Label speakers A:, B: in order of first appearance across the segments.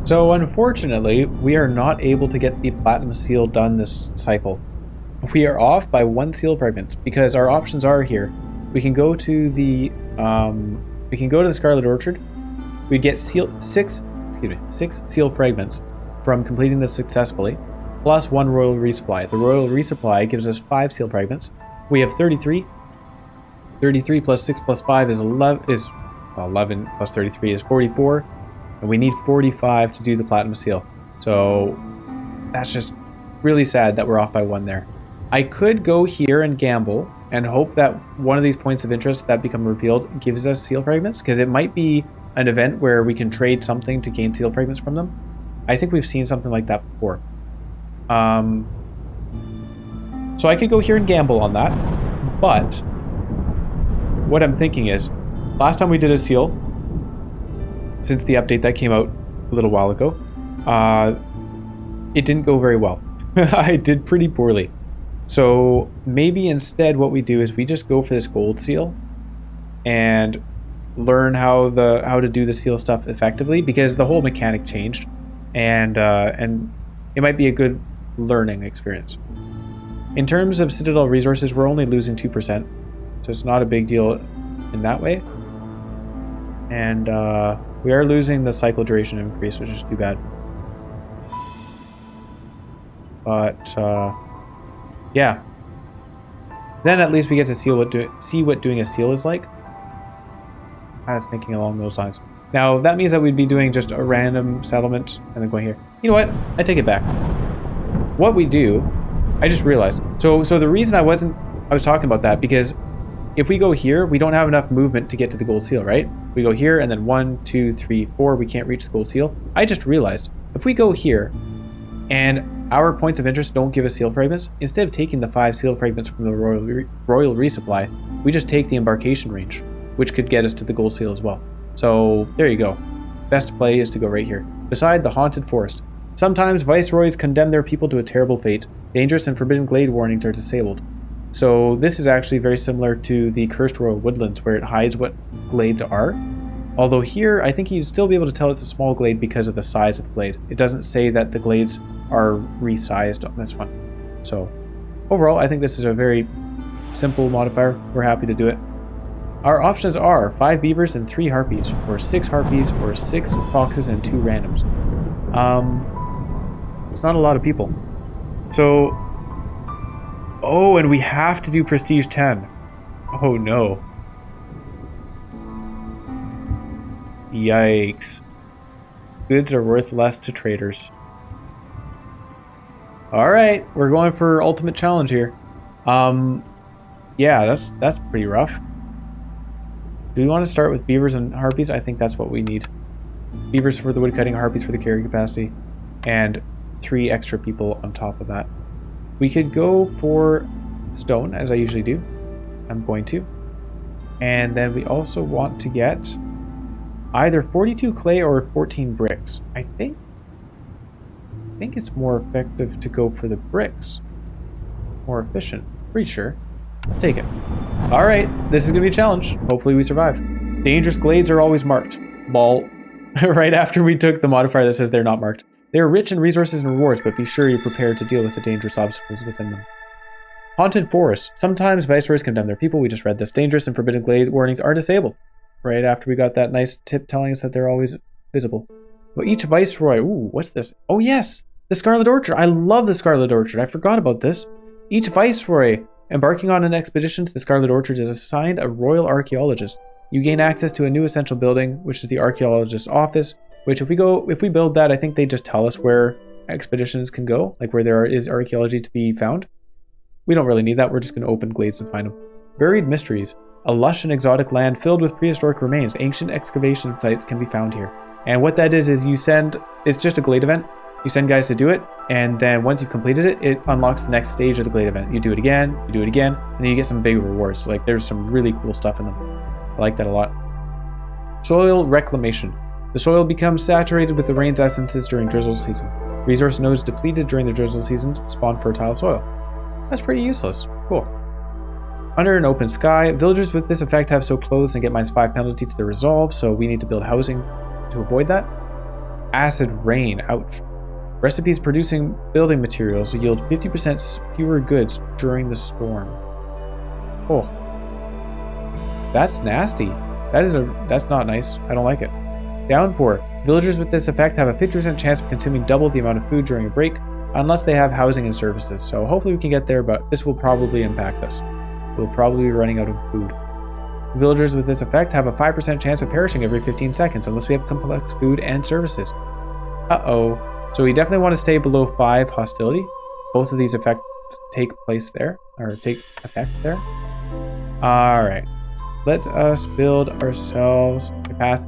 A: So unfortunately, we are not able to get the platinum seal done this cycle. We are off by 1 seal fragment because our options are here. We can go to the Scarlet Orchard. We'd get six seal fragments from completing this successfully, plus 1 royal resupply. The royal resupply gives us 5 seal fragments. We have 33. 33 plus 6 plus 5 is 11. 11 plus 33 is 44. And we need 45 to do the platinum seal. So that's just really sad that we're off by 1 there. I could go here and gamble and hope that one of these points of interest that become revealed gives us seal fragments, because it might be an event where we can trade something to gain seal fragments from them. I think we've seen something like that before. So I could go here and gamble on that, but what I'm thinking is, last time we did a seal, since the update that came out a little while ago, it didn't go very well. I did pretty poorly. So maybe instead what we do is we just go for this gold seal and learn how to do the seal stuff effectively, because the whole mechanic changed, and it might be a good learning experience. In terms of Citadel resources, we're only losing 2%, so it's not a big deal in that way. And we are losing the cycle duration increase, which is too bad. But yeah, then at least we get to see what doing a seal is like. I was thinking along those lines. Now that means that we'd be doing just a random settlement and then going here. You know what? I take it back. What we do, I just realized. So the reason I was talking about that, because if we go here, we don't have enough movement to get to the gold seal, right? We go here and then 1, 2, 3, 4, we can't reach the gold seal. I just realized if we go here and our points of interest don't give us seal fragments, instead of taking the 5 seal fragments from the royal resupply, we just take the embarkation range, which could get us to the gold seal as well. So there you go. Best play is to go right here, beside the haunted forest. Sometimes viceroys condemn their people to a terrible fate. Dangerous and forbidden glade warnings are disabled. So this is actually very similar to the Cursed Royal Woodlands, where it hides what glades are. Although here, I think you'd still be able to tell it's a small glade because of the size of the glade. It doesn't say that the glades are resized on this one. So overall, I think this is a very simple modifier. We're happy to do it. Our options are 5 beavers and 3 harpies, or 6 harpies, or 6 foxes and 2 randoms. It's not a lot of people. So, oh, and we have to do Prestige 10. Oh no. Yikes. Goods are worth less to traders. Alright, we're going for ultimate challenge here. Yeah, that's pretty rough. Do we want to start with beavers and harpies? I think that's what we need. Beavers for the woodcutting, harpies for the carry capacity, and 3 extra people on top of that. We could go for stone, as I usually do. I'm going to. And then we also want to get either 42 clay or 14 bricks. I think it's more effective to go for the bricks. More efficient. Pretty sure. Let's take it. Alright, this is going to be a challenge. Hopefully we survive. Dangerous glades are always marked. Lol. Right after we took the modifier that says they're not marked. They are rich in resources and rewards, but be sure you're prepared to deal with the dangerous obstacles within them. Haunted forest. Sometimes viceroys condemn their people. We just read this. Dangerous and forbidden glade warnings are disabled. Right after we got that nice tip telling us that they're always visible. Well, each viceroy... Ooh, what's this? Oh yes! The Scarlet Orchard. I love the Scarlet Orchard. I forgot about this. Each viceroy embarking on an expedition to the Scarlet Orchard is assigned a royal archaeologist. You gain access to a new essential building, which is the archaeologist's office, which if we build that, I think they just tell us where expeditions can go, like where there is archaeology to be found. We don't really need that. We're just going to open glades and find them. Buried mysteries. A lush and exotic land filled with prehistoric remains. Ancient excavation sites can be found here. And what that is it's just a glade event. You send guys to do it, and then once you've completed it, it unlocks the next stage of the glade event. You do it again, and then you get some big rewards. Like, there's some really cool stuff in them. I like that a lot. Soil reclamation. The soil becomes saturated with the rain's essences during drizzle season. Resource nodes depleted during the drizzle season spawn fertile soil. That's pretty useless. Cool. Under an open sky, villagers with this effect have soaked clothes and get -5 penalty to their resolve, so we need to build housing to avoid that. Acid rain. Ouch. Recipes producing building materials yield 50% fewer goods during the storm. Oh. That's nasty. That's not nice. I don't like it. Downpour. Villagers with this effect have a 50% chance of consuming double the amount of food during a break, unless they have housing and services. So hopefully we can get there, but this will probably impact us. We'll probably be running out of food. Villagers with this effect have a 5% chance of perishing every 15 seconds, unless we have complex food and services. Uh-oh. So we definitely want to stay below 5 hostility. Both of these effects take place there, or take effect there. Alright. Let us build ourselves a path.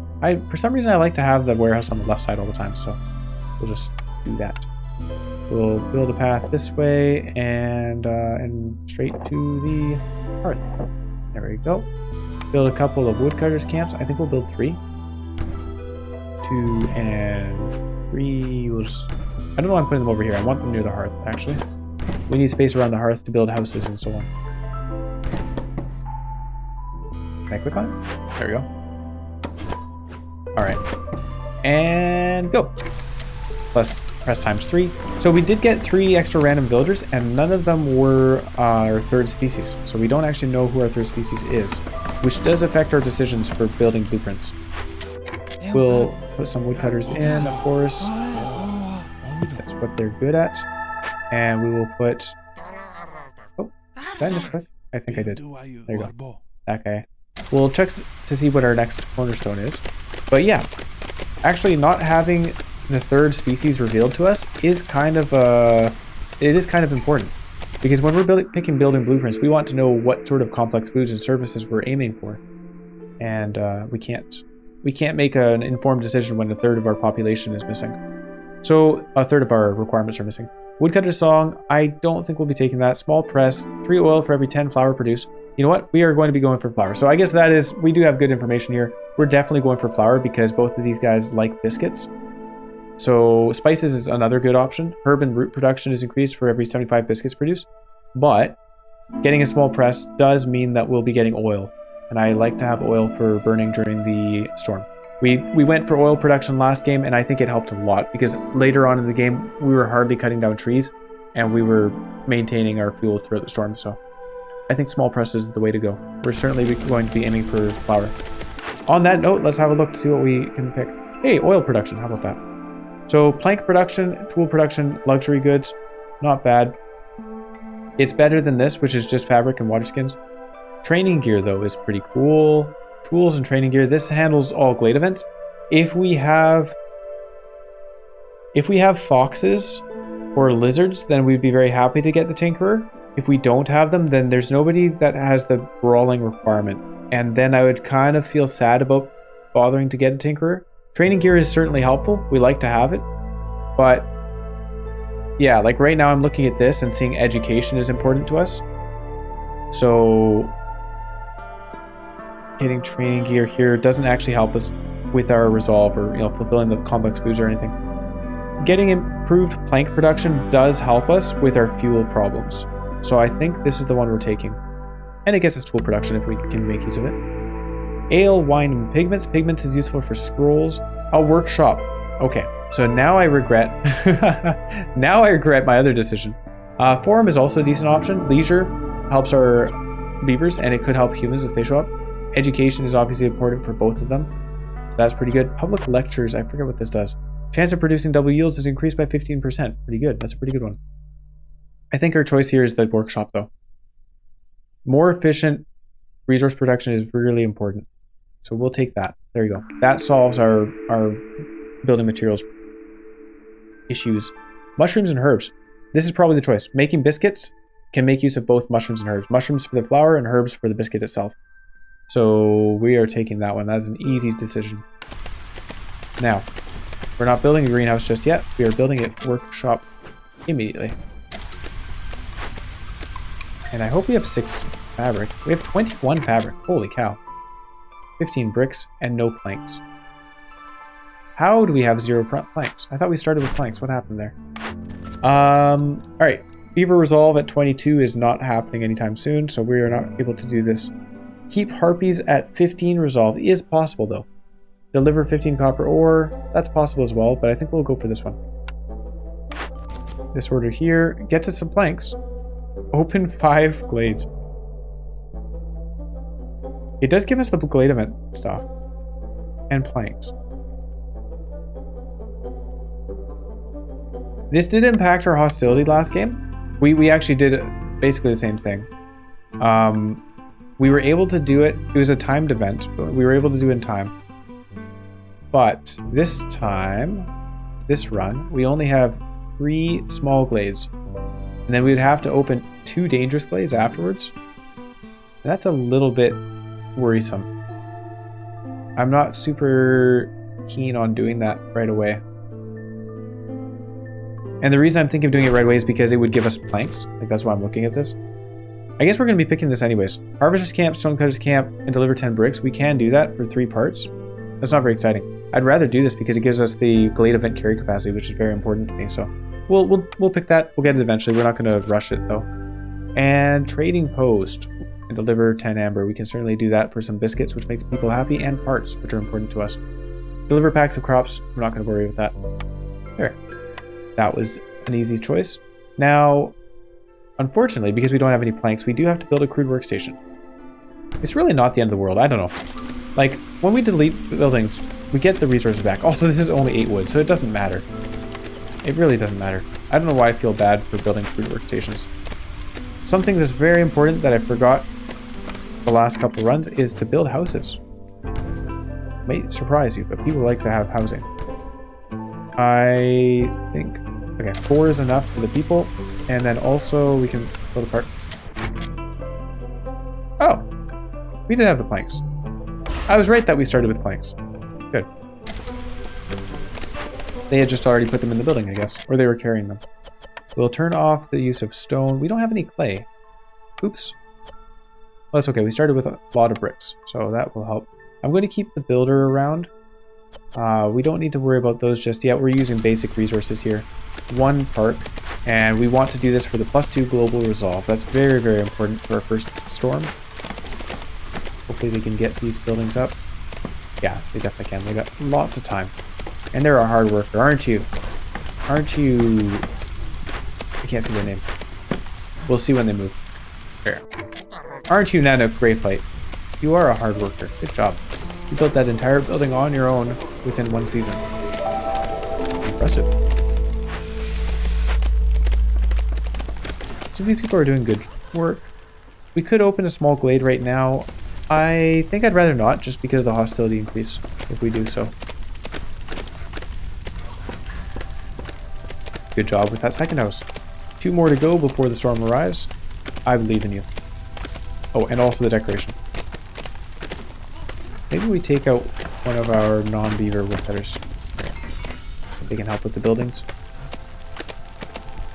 A: For some reason I like to have the warehouse on the left side all the time, so we'll just do that. We'll build a path this way and straight to the hearth. There we go. Build a couple of woodcutters camps. I think we'll build 3. 2 and 3. We'll just, I don't know why I'm putting them over here. I want them near the hearth, actually. We need space around the hearth to build houses and so on. Can I click on it? There we go. Alright. And go. Plus press times 3. So we did get 3 extra random villagers, and none of them were our third species. So we don't actually know who our third species is, which does affect our decisions for building blueprints. We'll put some woodcutters in, of course. That's what they're good at. And we will put... Oh, did I just click? I think I did. There you go. That guy. We'll check to see what our next cornerstone is. But yeah, actually not having the third species revealed to us is kind of it is kind of important, because when we're picking building blueprints, we want to know what sort of complex foods and services we're aiming for, and we can't make an informed decision when a third of our population is missing. So a third of our requirements are missing. Woodcutter song, I don't think we'll be taking that. Small press, 3 oil for every 10 flour produced. You know what? We are going to be going for flour. So I guess that is, we do have good information here. We're definitely going for flour because both of these guys like biscuits. So spices is another good option. Herb and root production is increased for every 75 biscuits produced. But getting a small press does mean that we'll be getting oil. And I like to have oil for burning during the storm. We went for oil production last game, and I think it helped a lot because later on in the game, we were hardly cutting down trees and we were maintaining our fuel throughout the storm. So I think small press is the way to go. We're certainly going to be aiming for flour. On that note, let's have a look to see what we can pick. Hey, oil production, how about that? So plank production, tool production, luxury goods, not bad. It's better than this, which is just fabric and water skins. Training gear, though, is pretty cool. Tools and training gear. This handles all glade events. If we have foxes or lizards, then we'd be very happy to get the Tinkerer. If we don't have them, then there's nobody that has the brawling requirement. And then I would kind of feel sad about bothering to get a Tinkerer. Training gear is certainly helpful. We like to have it. But yeah, like right now I'm looking at this and seeing education is important to us. So getting training gear here doesn't actually help us with our resolve or, you know, fulfilling the complex foods or anything. Getting improved plank production does help us with our fuel problems. So I think this is the one we're taking. And I guess it's tool production if we can make use of it. Ale, wine, and pigments. Pigments is useful for scrolls. A workshop. Okay, so now I regret now I regret my other decision. Forum is also a decent option. Leisure helps our beavers, and it could help humans if they show up. Education is obviously important for both of them. So that's pretty good. Public lectures, I forget what this does. Chance of producing double yields is increased by 15%. Pretty good. That's a pretty good one. I think our choice here is the workshop, though. More efficient resource production is really important. So we'll take that. There you go. That solves our building materials issues. Mushrooms and herbs. This is probably the choice. Making biscuits can make use of both mushrooms and herbs. Mushrooms for the flour and herbs for the biscuit itself. So we are taking that one. That's an easy decision. Now, we're not building a greenhouse just yet. We are building a workshop immediately. And I hope we have 6 fabric. We have 21 fabric. Holy cow. 15 bricks and no planks. How do we have 0 planks? I thought we started with planks. What happened there? Alright. Beaver resolve at 22 is not happening anytime soon, so we are not able to do this. Keep harpies at 15 resolve is possible, though. Deliver 15 copper ore. That's possible as well, but I think we'll go for this one. This order here. Get us some planks. Open 5 glades. It does give us the glade event stuff. And planks. This did impact our hostility last game. We actually did basically the same thing. We were able to do it. It was a timed event, but we were able to do it in time. But this time, this run, we only have 3 small glades. And then we would have to open 2 dangerous glades afterwards. That's a little bit worrisome. I'm not super keen on doing that right away. And the reason I'm thinking of doing it right away is because it would give us planks. Like, that's why I'm looking at this. I guess we're going to be picking this anyways. Harvester's Camp, Stonecutter's Camp, and deliver 10 bricks. We can do that for 3 parts. That's not very exciting. I'd rather do this because it gives us the Glade event carry capacity, which is very important to me. So we'll pick that. We'll get it eventually. We're not going to rush it though. And Trading Post and deliver 10 amber. We can certainly do that for some biscuits, which makes people happy, and parts, which are important to us. Deliver packs of crops. We're not going to worry with that. There. That was an easy choice. Now, unfortunately, because we don't have any planks, we do have to build a crude workstation. It's really not the end of the world. I don't know. Like, when we delete buildings, we get the resources back. Also, this is only 8 wood, so it doesn't matter. It really doesn't matter. I don't know why I feel bad for building crude workstations. Something that's very important that I forgot the last couple of runs is to build houses. May surprise you, but people like to have housing. I think, okay, 4 is enough for the people, and then also we can build a part. Oh, we did have the planks. I was right that we started with planks. Good. They had just already put them in the building, I guess, or they were carrying them. We'll turn off the use of stone. We don't have any clay. Oops. Well, that's okay. We started with a lot of bricks, so that will help. I'm going to keep the builder around. We don't need to worry about those just yet. We're using basic resources here. 1 park, and we want to do this for the +2 global resolve. That's very, very important for our first storm. Hopefully they can get these buildings up. Yeah, they definitely can. They got lots of time. And they're a hard worker, aren't you? Aren't you? I can't see their name. We'll see when they move. There. Aren't you, Nanook Greyflight? You are a hard worker. Good job. You built that entire building on your own within 1 season. Impressive. So these people are doing good work. We could open a small glade right now. I think I'd rather not, just because of the hostility increase, if we do so. Good job with that second house. 2 more to go before the storm arrives. I believe in you. Oh, and also the decoration. Maybe we take out one of our non-beaver woodcutters. They can help with the buildings.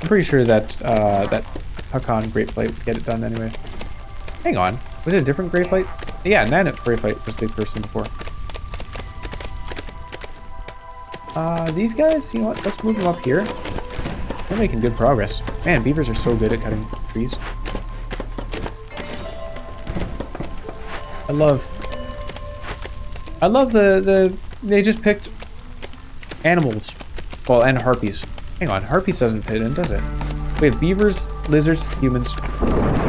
A: I'm pretty sure that that Hakan Greyflight would get it done anyway. Hang on, was it a different Greyflight? Yeah, Nanook Greyflight was the person before. These guys, you know what? Let's move them up here. They're making good progress. Man, beavers are so good at cutting trees. I love the they just picked animals. Well, and harpies. Hang on, harpies doesn't fit in, does it? We have beavers, lizards, humans,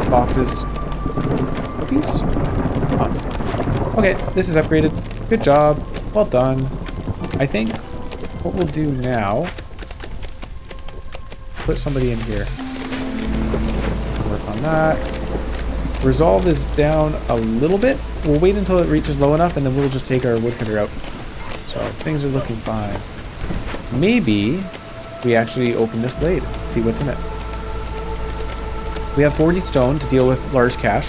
A: foxes, harpies? Huh. Okay, this is upgraded. Good job. Well done. I think what we'll do now, put somebody in here. Work on that. Resolve is down a little bit. We'll wait until it reaches low enough, and then we'll just take our woodcutter out. So things are looking fine. Maybe we actually open this blade, see what's in it. We have 40 stone to deal with large cache.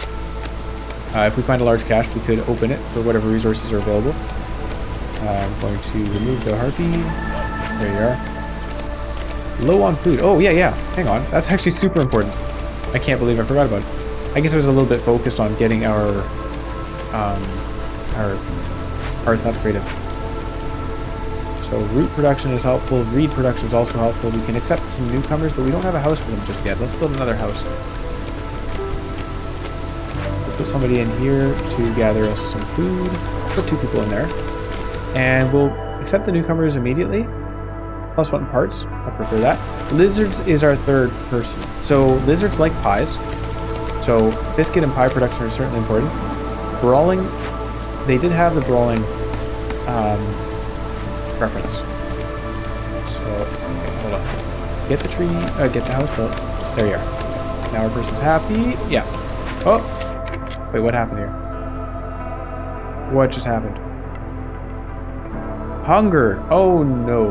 A: If we find a large cache, we could open it for whatever resources are available. I'm going to remove the harpy. There you are. Low on food. Oh, yeah. Hang on. That's actually super important. I can't believe I forgot about it. I guess I was a little bit focused on getting our hearth upgraded. So root production is helpful. Reed production is also helpful. We can accept some newcomers, but we don't have a house for them just yet. Let's build another house. So put somebody in here to gather us some food. Put 2 people in there. And we'll accept the newcomers immediately. +1 parts. I prefer that. Lizards is our third person. So lizards like pies. So biscuit and pie production are certainly important. Brawling. They did have the brawling preference. So, okay, hold on. Get the tree, get the house built. There you are. Now our person's happy. Yeah. Oh! Wait, what happened here? What just happened? Hunger! Oh no.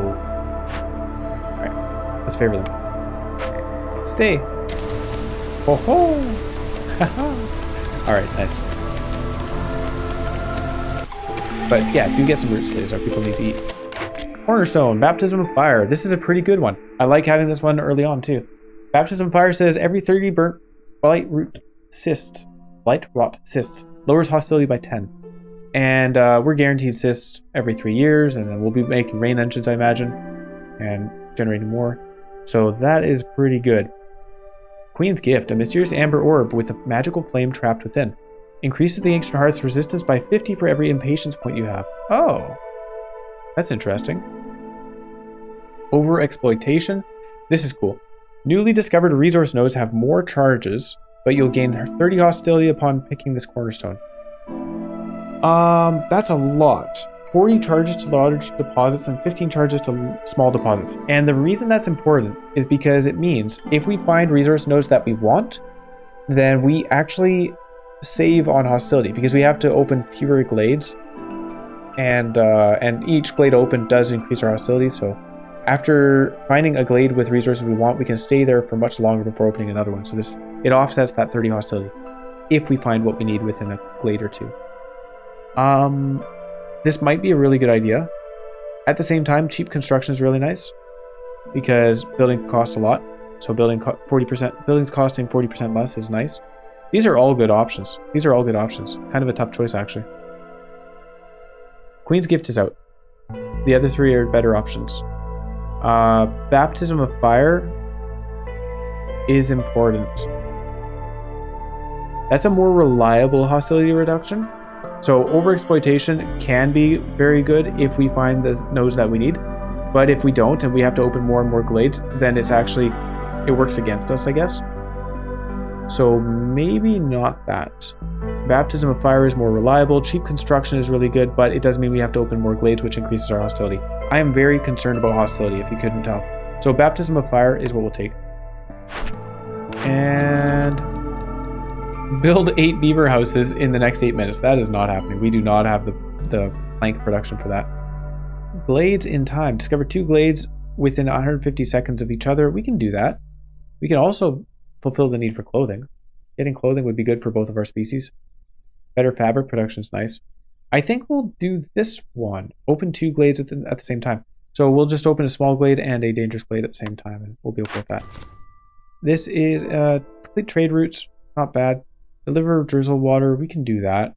A: Alright, let's favor them. Stay. Ho ho! Alright, nice. But yeah, do get some roots, please. Our people need to eat. Cornerstone, Baptism of Fire. This is a pretty good one. I like having this one early on too. Baptism of Fire says every 30 burnt blight rot cysts lowers hostility by 10. And we're guaranteed cysts every 3 years, and then we'll be making rain engines, I imagine, and generating more. So that is pretty good. Queen's Gift, a mysterious amber orb with a magical flame trapped within. Increases the Ancient Heart's resistance by 50 for every impatience point you have. Oh, that's interesting. Overexploitation. This is cool. Newly discovered resource nodes have more charges, but you'll gain 30 hostility upon picking this cornerstone. That's a lot. 40 charges to large deposits and 15 charges to small deposits. And the reason that's important is because it means if we find resource nodes that we want, then we actually save on hostility because we have to open fewer glades, and each glade open does increase our hostility. So after finding a glade with resources we want, we can stay there for much longer before opening another one. So it offsets that 30 hostility if we find what we need within a glade or two. This might be a really good idea. At the same time, cheap construction is really nice because buildings cost a lot. So buildings costing 40% less is nice. These are all good options. Kind of a tough choice, actually. Queen's Gift is out. The other three are better options. Baptism of Fire is important. That's a more reliable hostility reduction. So overexploitation can be very good if we find the nodes that we need. But if we don't and we have to open more and more glades, then it works against us, I guess. So maybe not that. Baptism of Fire is more reliable. Cheap construction is really good, but it does mean we have to open more glades, which increases our hostility. I am very concerned about hostility, if you couldn't tell. So Baptism of Fire is what we'll take. And build 8 beaver houses in the next 8 minutes. That is not happening. We do not have the plank production for that. Glades in time. Discover 2 glades within 150 seconds of each other. We can do that. We can also fulfill the need for clothing. Getting clothing would be good for both of our species. Better fabric production is nice. I think we'll do this one. Open 2 glades at the same time. So we'll just open a small glade and a dangerous glade at the same time, and we'll be okay with that. This is complete trade routes. Not bad. Deliver drizzle water. We can do that.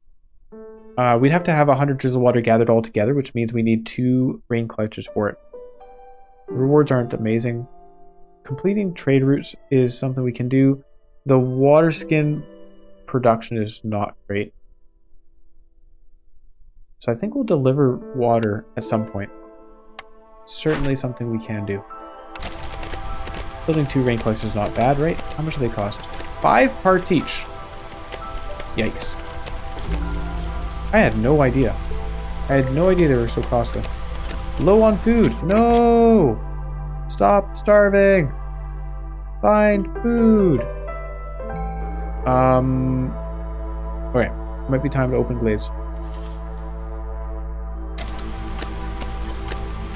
A: We'd have to have 100 drizzle water gathered all together, which means we need 2 rain collectors for it. Rewards aren't amazing. Completing trade routes is something we can do. The water skin production is not great. So I think we'll deliver water at some point. Certainly something we can do. Building 2 rain collectors is not bad, right? How much do they cost? 5 parts each. Yikes. I had no idea. I had no idea they were so costly. Low on food. No! Stop starving. Find food. Okay. Might be time to open glades.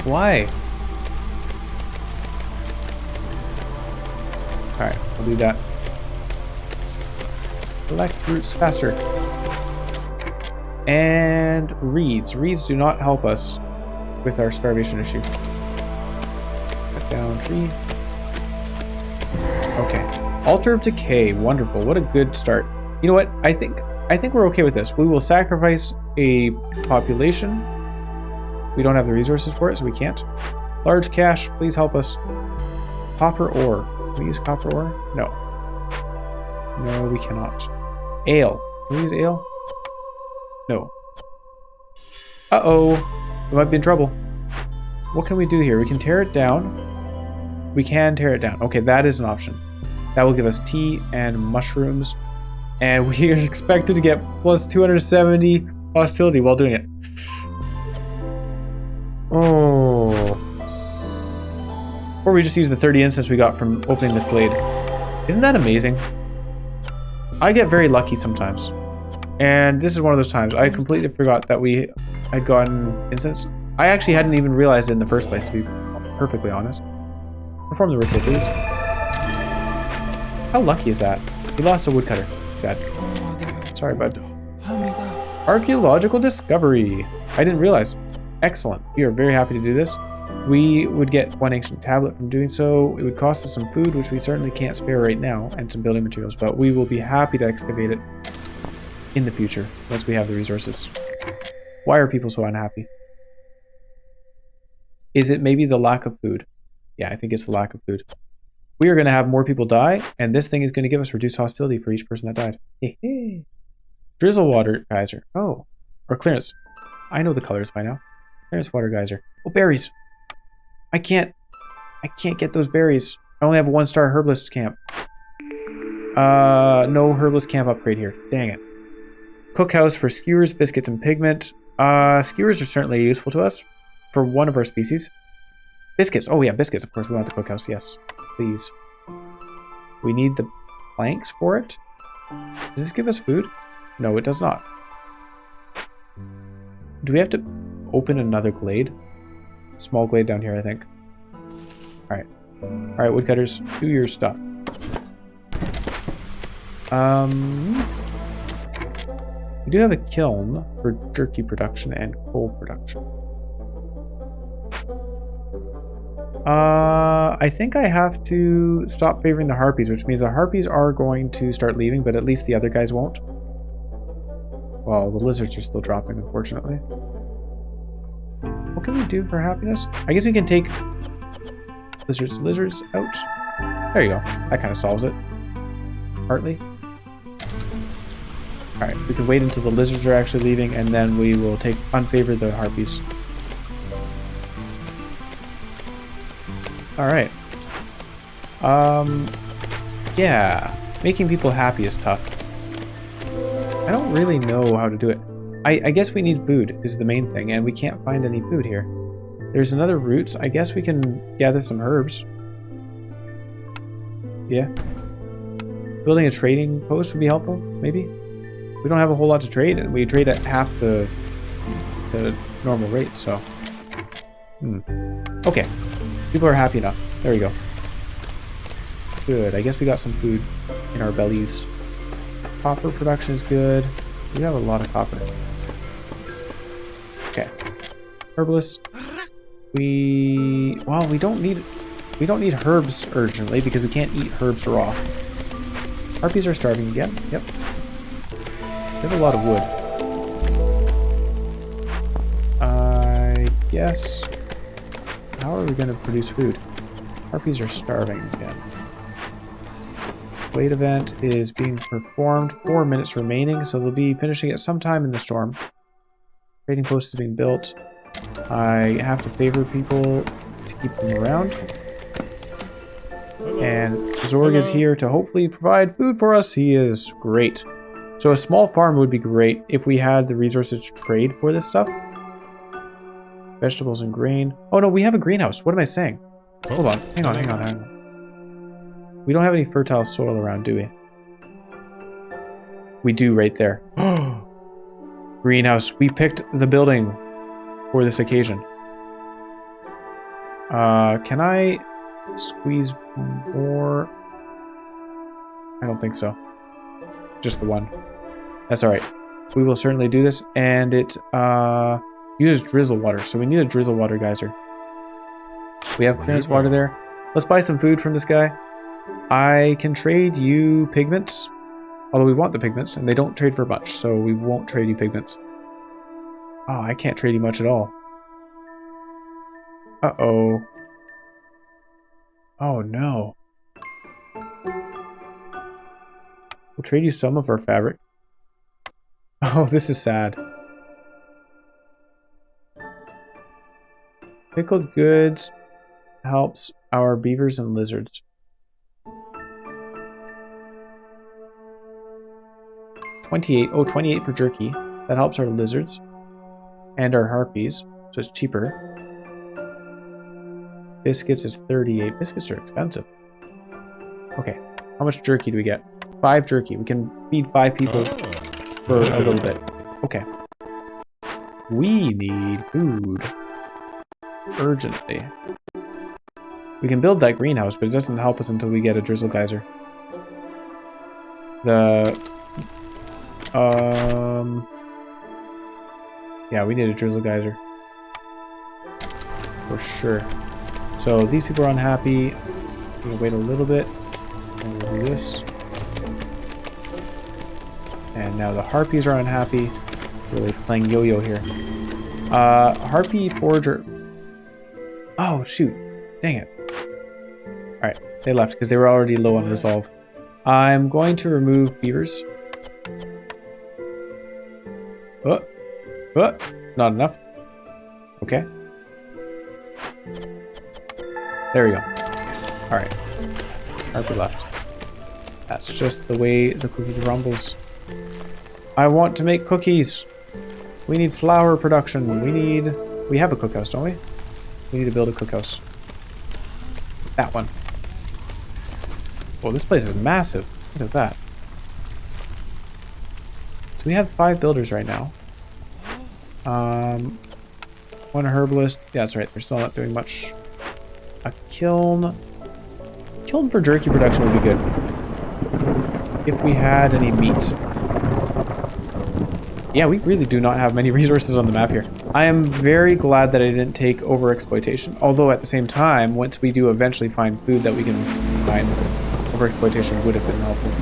A: Why? Alright, we'll do that. Collect roots faster. And reeds. Reeds do not help us with our starvation issue. Cut down tree. Okay. Altar of Decay. Wonderful. What a good start. You know what? I think we're okay with this. We will sacrifice a population. We don't have the resources for it, so we can't. Large cash, please help us. Copper ore. Can we use copper ore? No. No, we cannot. Ale. Can we use ale? No. Uh-oh. We might be in trouble. What can we do here? We can tear it down. We can tear it down. Okay, that is an option. That will give us tea and mushrooms. And we are expected to get plus 270 hostility while doing it. Oh. Or we just use the 30 incense we got from opening this glade. Isn't that amazing? I get very lucky sometimes. And this is one of those times. I completely forgot that we had gotten incense. I actually hadn't even realized it in the first place, to be perfectly honest. Perform the ritual, please. How lucky is that? We lost a woodcutter. Bad. Sorry, bud. Archaeological discovery. I didn't realize. Excellent. We are very happy to do this. We would get one ancient tablet from doing so. It would cost us some food, which we certainly can't spare right now, and some building materials, but we will be happy to excavate it in the future once we have the resources. Why are people so unhappy? Is it maybe the lack of food? Yeah, I think it's the lack of food. We are going to have more people die, and this thing is going to give us reduced hostility for each person that died. Hey, hey. Drizzle water geyser. Oh, or clearance. I know the colors by now. Clearance water geyser. Oh, berries. I can't get those berries. I only have a 1-star herbalist camp. No herbalist camp upgrade here. Dang it. Cookhouse for skewers, biscuits, and pigment. Skewers are certainly useful to us for one of our species. Biscuits. Oh yeah, biscuits. Of course, we want the cookhouse. Yes, please. We need the planks for it. Does this give us food? No, it does not. Do we have to open another glade? Small glade down here, I think. Alright. Alright, woodcutters, do your stuff. We do have a kiln for jerky production and coal production. I think I have to stop favoring the harpies, which means the harpies are going to start leaving, but at least the other guys won't. Well, the lizards are still dropping, unfortunately. What can we do for happiness? I guess we can take lizards out. There you go. That kind of solves it. Partly. Alright, we can wait until the lizards are actually leaving, and then we will unfavor the harpies. Alright. Yeah. Making people happy is tough. I don't really know how to do it. I guess we need food is the main thing, and we can't find any food here. There's another roots. I guess we can gather some herbs. Yeah. Building a trading post would be helpful, maybe? We don't have a whole lot to trade, and we trade at half the normal rate, so... Okay. People are happy enough. There we go. Good. I guess we got some food in our bellies. Copper production is good. We have a lot of copper. Okay. Herbalist. We don't need herbs urgently because we can't eat herbs raw. Harpies are starving again. Yep. We have a lot of wood. I guess. How are we going to produce food? Harpies are starving again. Blade event is being performed. 4 minutes remaining, so they'll be finishing it sometime in the storm. Trading post is being built. I have to favor people to keep them around. And Zorg is here to hopefully provide food for us. He is great. So a small farm would be great if we had the resources to trade for this stuff. Vegetables and grain. Oh no, we have a greenhouse. What am I saying? Hold on. Hang on. We don't have any fertile soil around, do we? We do right there. Greenhouse. We picked the building for this occasion. Can I squeeze more? I don't think so. Just the one. That's alright. We will certainly do this. And it uses drizzle water. So we need a drizzle water geyser. We have clearance water there. Let's buy some food from this guy. I can trade you pigments. Although we want the pigments, and they don't trade for much, so we won't trade you pigments. Oh, I can't trade you much at all. Uh-oh. Oh, no. We'll trade you some of our fabric. Oh, this is sad. Pickled goods helps our beavers and lizards. 28. Oh, 28 for jerky. That helps our lizards and our harpies, so it's cheaper. Biscuits is 38. Biscuits are expensive. Okay, how much jerky do we get? 5 jerky. We can feed 5 people for a little bit. Okay. We need food. Urgently. We can build that greenhouse, but it doesn't help us until we get a drizzle geyser. Yeah, we need a drizzle geyser. For sure. So these people are unhappy. We'll wait a little bit. And we'll do this. And now the harpies are unhappy. Really playing yo-yo here. Harpy forager. Oh, shoot. Dang it. Alright, they left because they were already low on resolve. I'm going to remove beavers. Not enough. Okay. There we go. Alright. Harpy left. That's just the way the cookie rumbles. I want to make cookies. We need flour production. We have a cookhouse, don't we? We need to build a cookhouse. That one. Oh, this place is massive. Look at that. So we have 5 builders right now. 1 herbalist. Yeah, that's right. They're still not doing much. A kiln. Kiln for jerky production would be good. If we had any meat. Yeah, we really do not have many resources on the map here. I am very glad that I didn't take overexploitation. Although at the same time, once we do eventually find food that we can mine, overexploitation would have been helpful,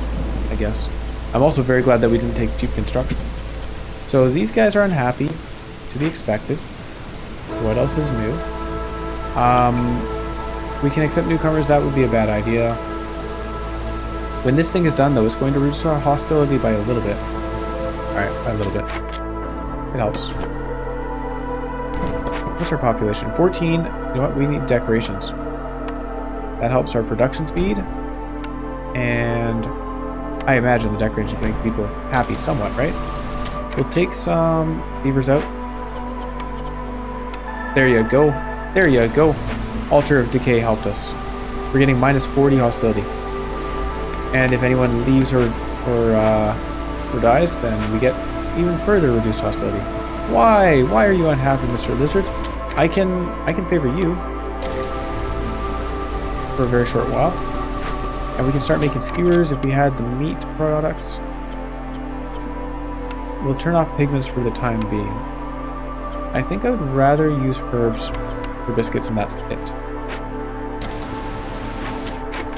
A: I guess. I'm also very glad that we didn't take cheap construction. So these guys are unhappy, to be expected. What else is new? We can accept newcomers, that would be a bad idea. When this thing is done though, it's going to reduce our hostility by a little bit. Alright, by a little bit. It helps. What's our population? 14. You know what? We need decorations. That helps our production speed. And I imagine the decorations make people happy somewhat, right? We'll take some beavers out. There you go. There you go. Altar of Decay helped us. We're getting minus 40 hostility. And if anyone leaves or dies, then we get even further reduced hostility. Why? Why are you unhappy, Mr. Lizard? I can favor you for a very short while. And we can start making skewers if we had the meat products. We'll turn off pigments for the time being. I think I would rather use herbs for biscuits, and that's it.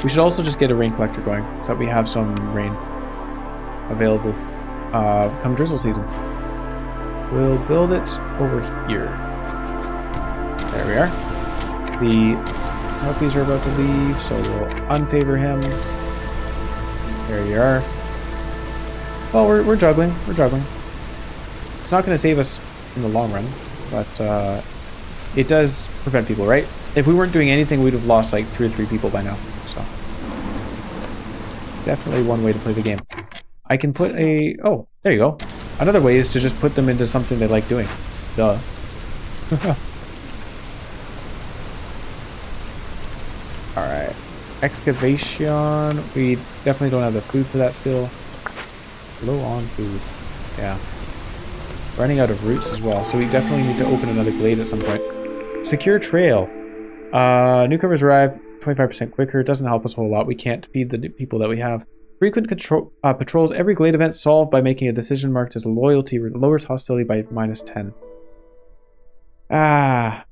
A: We should also just get a rain collector going, so that we have some rain available come drizzle season. We'll build it over here. There we are. The harpies are about to leave, so we'll unfavor him. There you are. Well, we're juggling. We're juggling. It's not going to save us in the long run, but it does prevent people, right? If we weren't doing anything, we'd have lost like 2 or 3 people by now. So it's definitely one way to play the game. I can put a... Oh, there you go. Another way is to just put them into something they like doing. Duh. Alright. Excavation. We definitely don't have the food for that still. Low on food. Yeah. Running out of roots as well, so we definitely need to open another glade at some point. Secure trail. Newcomers arrive 25% quicker. It doesn't help us a whole lot. We can't feed the people that we have. Frequent patrols. Every glade event solved by making a decision marked as loyalty lowers hostility by minus 10. Ah.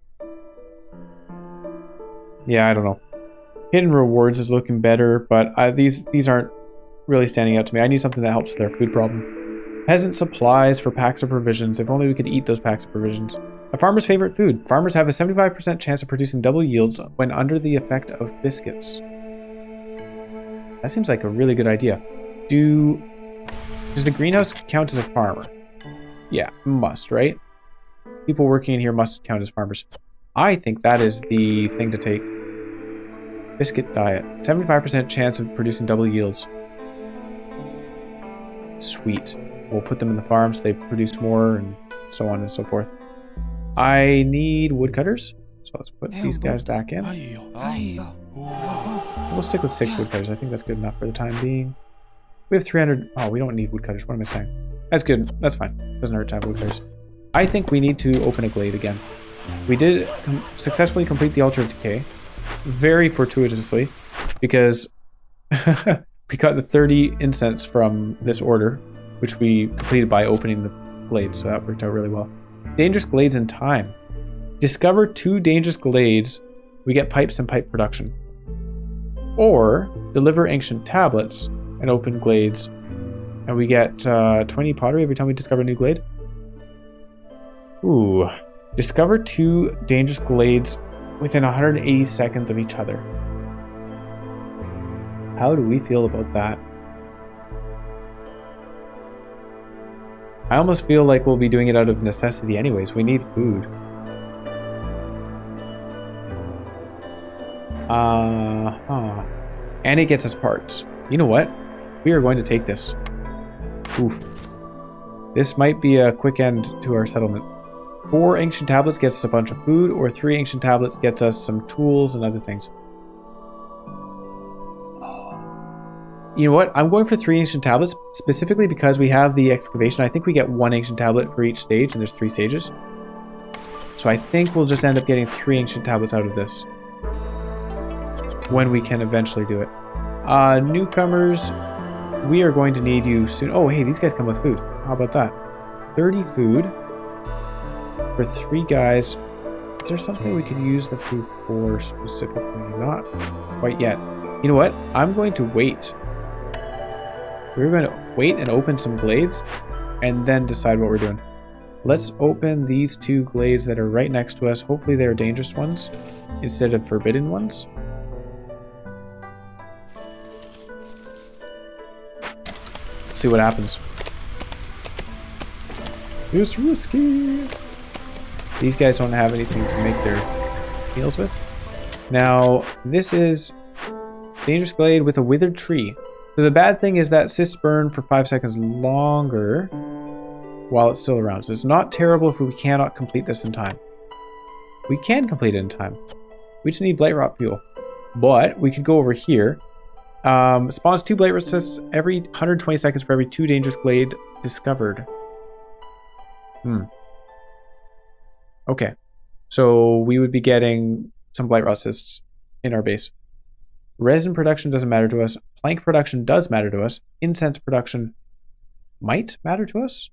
A: Yeah, I don't know. Hidden rewards is looking better, but these aren't really standing out to me. I need something that helps with their food problem. Peasant supplies for packs of provisions. If only we could eat those packs of provisions. A farmer's favorite food. Farmers have a 75% chance of producing double yields when under the effect of biscuits. That seems like a really good idea. Does the greenhouse count as a farmer? Yeah, must, right? People working in here must count as farmers. I think that is the thing to take. Biscuit diet. 75% chance of producing double yields. Sweet. We'll put them in the farm so they produce more and so on and so forth. I need woodcutters. So let's put these guys back in. We'll stick with 6 woodcutters. I think that's good enough for the time being. We have 300. Oh, we don't need woodcutters. What am I saying? That's good. That's fine. Doesn't hurt to have woodcutters. I think we need to open a glade again. We did successfully complete the Altar of Decay. Very fortuitously. Because we got the 30 incense from this order, which we completed by opening the glade. So that worked out really well. Dangerous glades in time. Discover 2 dangerous glades. We get pipes and pipe production. Or deliver ancient tablets and open glades. And we get 20 pottery every time we discover a new glade. Ooh. Discover 2 dangerous glades within 180 seconds of each other. How do we feel about that? I almost feel like we'll be doing it out of necessity anyways. We need food. And it gets us parts. You know what? We are going to take this. Oof. This might be a quick end to our settlement. 4 ancient tablets gets us a bunch of food, or 3 ancient tablets gets us some tools and other things. You know what? I'm going for 3 ancient tablets, specifically because we have the excavation. I think we get 1 ancient tablet for each stage, and there's 3 stages. So I think we'll just end up getting 3 ancient tablets out of this. When we can eventually do it. Newcomers, we are going to need you soon. Oh, hey, these guys come with food. How about that? 30 food for 3 guys. Is there something we could use the food for specifically? Not quite yet. You know what? I'm going to wait. We're going to wait and open some glades and then decide what we're doing. Let's open these 2 glades that are right next to us. Hopefully they're dangerous ones instead of forbidden ones. See what happens. It's risky. These guys don't have anything to make their meals with. Now, this is dangerous glade with a withered tree. So the bad thing is that cysts burn for 5 seconds longer while it's still around. So it's not terrible if we cannot complete this in time. We can complete it in time. We just need blight rot fuel. But we could go over here. Spawns 2 blight cysts every 120 seconds for every 2 dangerous glade discovered. Okay. So we would be getting some blight rot cysts in our base. Resin production doesn't matter to us. Plank production does matter to us. Incense production might matter to us.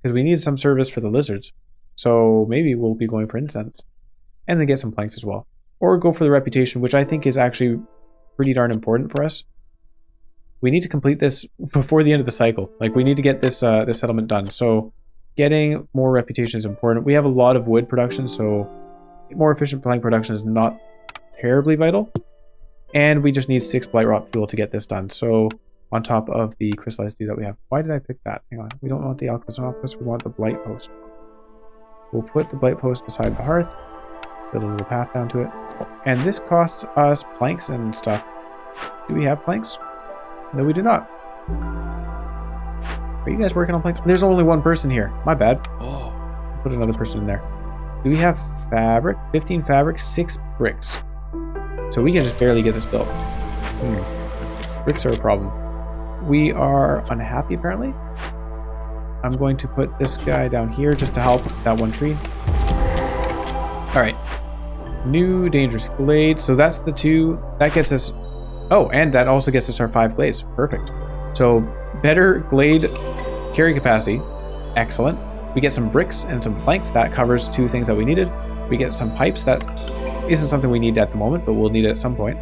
A: Because we need some service for the lizards. So maybe we'll be going for incense. And then get some planks as well. Or go for the reputation, which I think is actually pretty darn important for us. We need to complete this before the end of the cycle. Like, we need to get this this settlement done. So getting more reputation is important. We have a lot of wood production, so more efficient plank production is not terribly vital. And we just need 6 blight rot fuel to get this done. So on top of the crystallized dew that we have. Why did I pick that? Hang on. We don't want the alchemist office. We want the blight post. We'll put the blight post beside the hearth. Build a little path down to it. And this costs us planks and stuff. Do we have planks? No, we do not. Are you guys working on planks? There's only 1 person here. My bad. Put another person in there. Do we have fabric? 15 fabric, 6 bricks. So we can just barely get this built. Bricks are a problem. We are unhappy, apparently. I'm going to put this guy down here just to help that 1 tree. Alright. New dangerous glade. So that's the 2. That gets us... Oh, and that also gets us our 5 glades. Perfect. So better glade carry capacity. Excellent. We get some bricks and some planks. That covers 2 things that we needed. We get some pipes. That isn't something we need at the moment, but we'll need it at some point.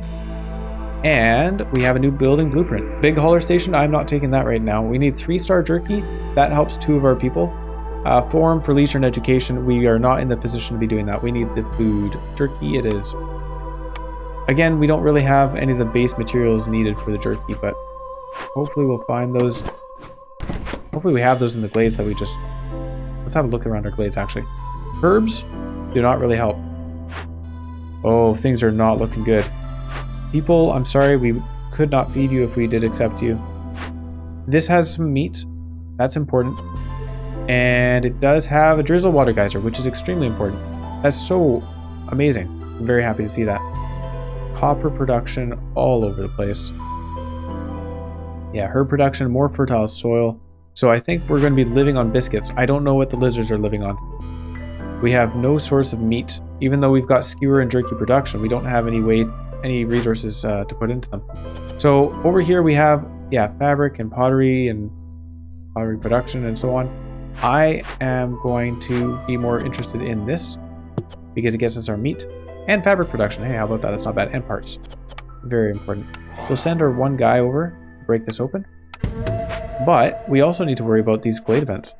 A: And we have a new building blueprint. Big hauler station. I'm not taking that right now. We need 3-star jerky. That helps 2 of our people. Forum for leisure and education. We are not in the position to be doing that. We need the food. Jerky it is. Again, we don't really have any of the base materials needed for the jerky, but hopefully we'll find those. Hopefully we have those in the glades that we just... Let's have a look around our glades, actually. Herbs. do not really help. Oh, things are not looking good. People, I'm sorry, we could not feed you if we did accept you. This has some meat. That's important. And it does have a drizzle water geyser, which is extremely important. That's so amazing. I'm very happy to see that. Copper production all over the place. Yeah, herb production, more fertile soil. So I think we're going to be living on biscuits. I don't know what the lizards are living on. We have no source of meat. Even though we've got skewer and jerky production, we don't have any resources to put into them. So over here we have, yeah, fabric and pottery production and so on. I am going to be more interested in this because it gets us our meat and fabric production. Hey, how about that? That's not bad. And parts. Very important. We'll send our one guy over to break this open. But we also need to worry about these glade events.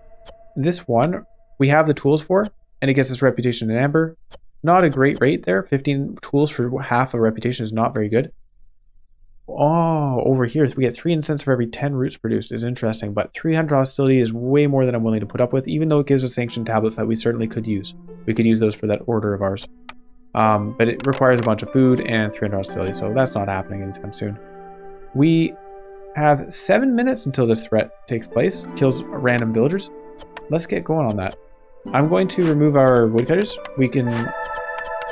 A: This one, we have the tools for, and it gets us reputation in amber. Not a great rate there. 15 tools for half a reputation is not very good. Oh, over here, we get 3 incense for every 10 roots produced is interesting, but 300 hostility is way more than I'm willing to put up with, even though it gives us ancient tablets that we certainly could use. We could use those for that order of ours. But it requires a bunch of food and 300 hostility, so that's not happening anytime soon. We have 7 minutes until this threat takes place, kills random villagers. Let's get going on that. I'm going to remove our woodcutters. We can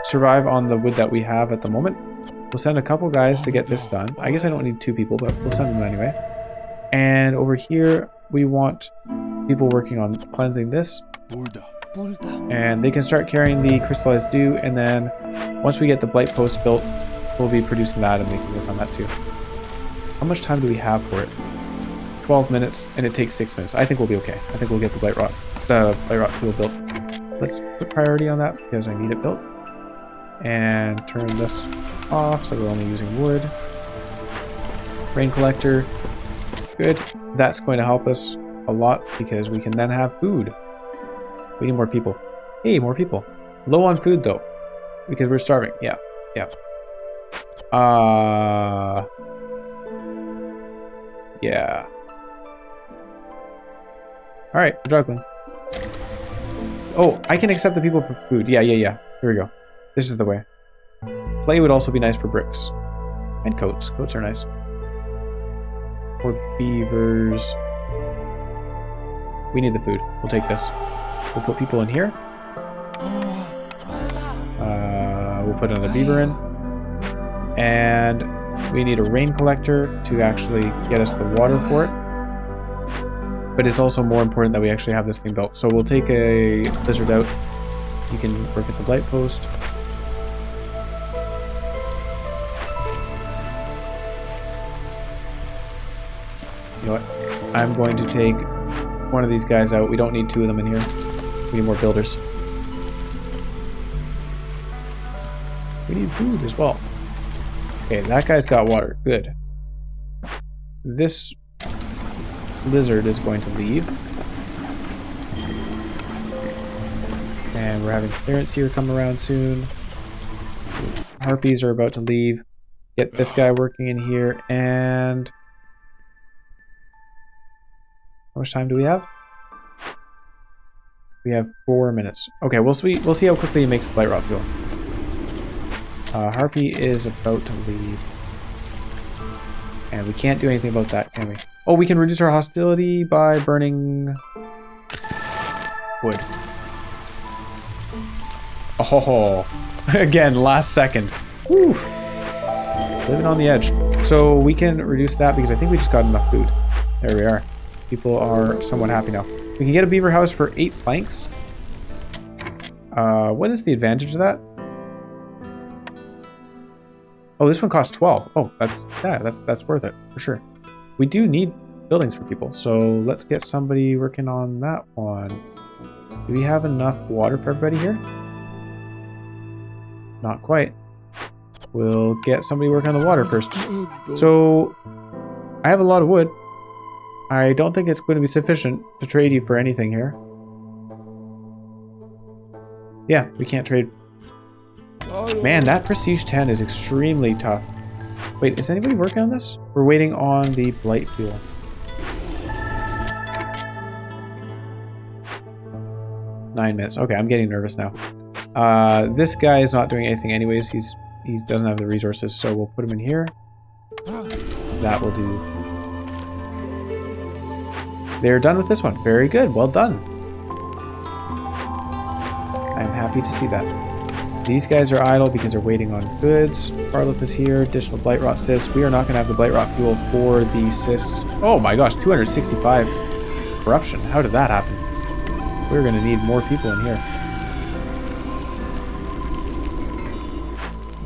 A: survive on the wood that we have at the moment. We'll send a couple guys to get this done. I guess I don't need 2 people, but we'll send them anyway. And over here, we want people working on cleansing this. And they can start carrying the crystallized dew, and then once we get the blight post built, we'll be producing that and they can work on that too. How much time do we have for it? 12 minutes, and it takes 6 minutes. I think we'll be okay. I think we'll get the blight rot tool built. Let's put priority on that because I need it built. And turn this off so we're only using wood. Rain collector. Good. That's going to help us a lot because we can then have food. We need more people. Hey, more people. Low on food though because we're starving. Yeah. Yeah. Alright, we're juggling. Oh, I can accept the people for food. Yeah. Here we go. This is the way. Clay would also be nice for bricks. And coats. Coats are nice. For beavers. We need the food. We'll take this. We'll put people in here. We'll put another beaver in. And we need a rain collector to actually get us the water for it. But it's also more important that we actually have this thing built. So we'll take a lizard out. You can work at the blight post. You know what? I'm going to take one of these guys out. We don't need 2 of them in here. We need more builders. We need food as well. Okay, that guy's got water. Good. This lizard is going to leave. And we're having clearance here come around soon. Harpies are about to leave. Get this guy working in here, and how much time do we have? We have 4 minutes. Okay, we'll see how quickly he makes the blight rot fuel. Harpy is about to leave. And we can't do anything about that, can we? Oh, we can reduce our hostility by burning wood. Oh, again, last second. Woo! Living on the edge. So we can reduce that because I think we just got enough food. There we are. People are somewhat happy now. We can get a beaver house for 8 planks. What is the advantage of that? Oh, this one costs 12. Oh, that's worth it for sure. We do need buildings for people, so let's get somebody working on that one. Do we have enough water for everybody here? Not quite. We'll get somebody working on the water first. So I have a lot of wood. I don't think it's going to be sufficient to trade you for anything here. Yeah, we can't trade. Man, that Prestige 10 is extremely tough. Wait, is anybody working on this? We're waiting on the blight fuel. Nine minutes. Okay, I'm getting nervous now. This guy is not doing anything anyways. He doesn't have the resources, so we'll put him in here. That will do. They're done with this one. Very good. Well done. I'm happy to see that. These guys are idle because they're waiting on goods. Carlip is here. Additional blight rot cysts. We are not going to have the blight rot fuel for the cysts. Oh my gosh, 265 corruption. How did that happen? We're going to need more people in here.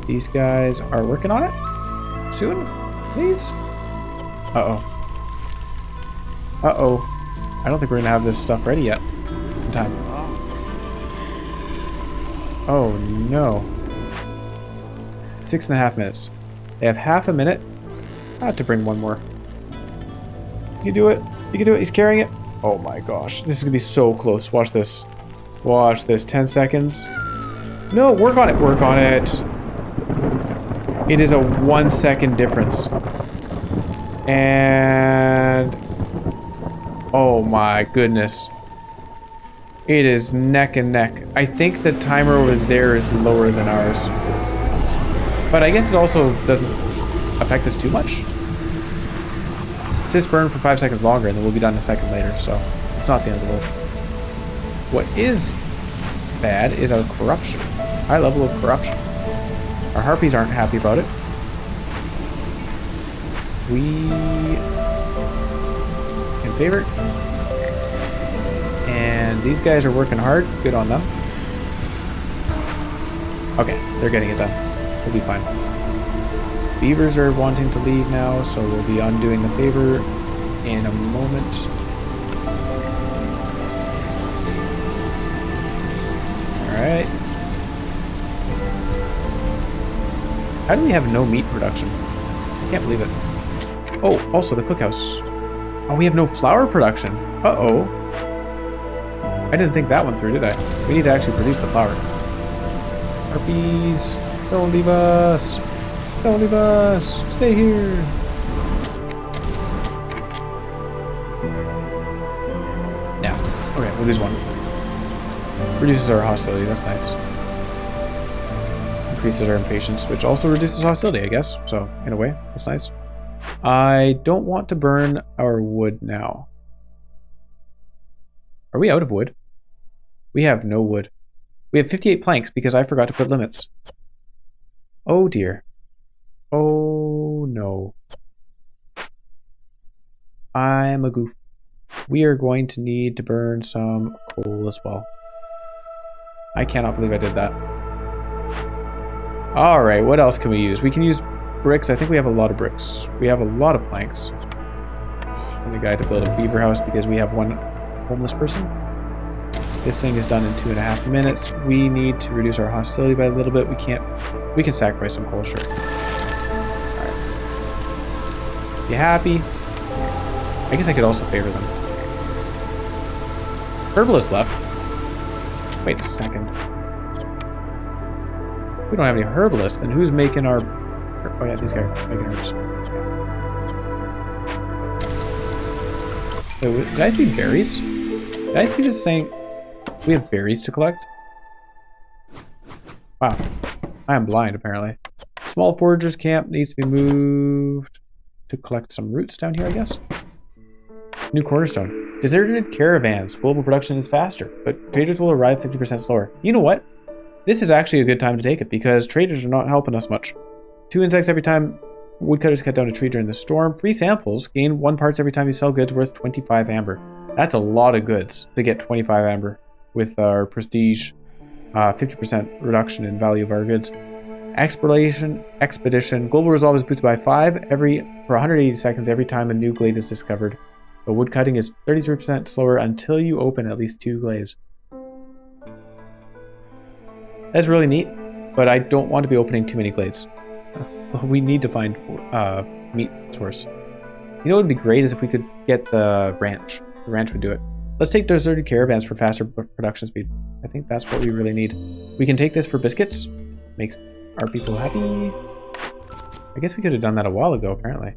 A: These guys are working on it. Soon, please. Uh-oh. Uh-oh. I don't think we're going to have this stuff ready yet in time. Oh, no. 6.5 minutes. They have half a minute. I have to bring one more. You can do it. You can do it. He's carrying it. Oh my gosh. This is going to be so close. Watch this. Watch this. 10 seconds. No, work on it. Work on it. It is a 1 second difference. And... oh my goodness. It is neck and neck. I think the timer over there is lower than ours. But I guess it also doesn't affect us too much. It's just burn for 5 seconds longer and then we'll be done a second later, so it's not the end of the world. What is bad is our corruption. High level of corruption. Our harpies aren't happy about it. We... in favor. And these guys are working hard. Good on them. Okay, they're getting it done. We'll be fine. Beavers are wanting to leave now, so we'll be undoing the favor in a moment. Alright. How do we have no meat production? I can't believe it. Oh, also the cookhouse. Oh, we have no flour production. Uh-oh. I didn't think that one through, did I? We need to actually produce the flour. Harpies, don't leave us. Don't leave us. Stay here. Yeah. Okay, we'll lose one. Reduces our hostility. That's nice. Increases our impatience, which also reduces hostility, I guess. So, in a way, that's nice. I don't want to burn our wood now. Are we out of wood? We have no wood. We have 58 planks because I forgot to put limits. Oh dear. Oh no. I'm a goof. We are going to need to burn some coal as well. I cannot believe I did that. Alright, what else can we use? We can use bricks. I think we have a lot of bricks. We have a lot of planks. And a guy to build a beaver house because we have one homeless person. This thing is done in 2.5 minutes. We need to reduce our hostility by a little bit. We can sacrifice some coal, sure. Alright. You happy? I guess I could also favor them. Herbalist left. Wait a second. We don't have any herbalists, then who's making our... oh yeah, these guys are making herbs. So, did I see berries? Did I see this saying we have berries to collect? Wow. I am blind, apparently. Small foragers camp needs to be moved to collect some roots down here, I guess. New cornerstone. Deserted caravans. Global production is faster, but traders will arrive 50% slower. You know what? This is actually a good time to take it because traders are not helping us much. 2 insects every time woodcutters cut down a tree during the storm. Free samples. Gain 1 parts every time you sell goods worth 25 amber. That's a lot of goods to get 25 amber with our prestige 50% reduction in value of our goods. Expedition. Global resolve is boosted by 5 for 180 seconds every time a new glade is discovered. But woodcutting is 33% slower until you open at least 2 glades. That's really neat, but I don't want to be opening too many glades. We need to find meat source. You know what would be great is if we could get the ranch. The ranch would do it. Let's take deserted caravans for faster production speed. I think that's what we really need. We can take this for biscuits. Makes our people happy. I guess we could have done that a while ago, apparently.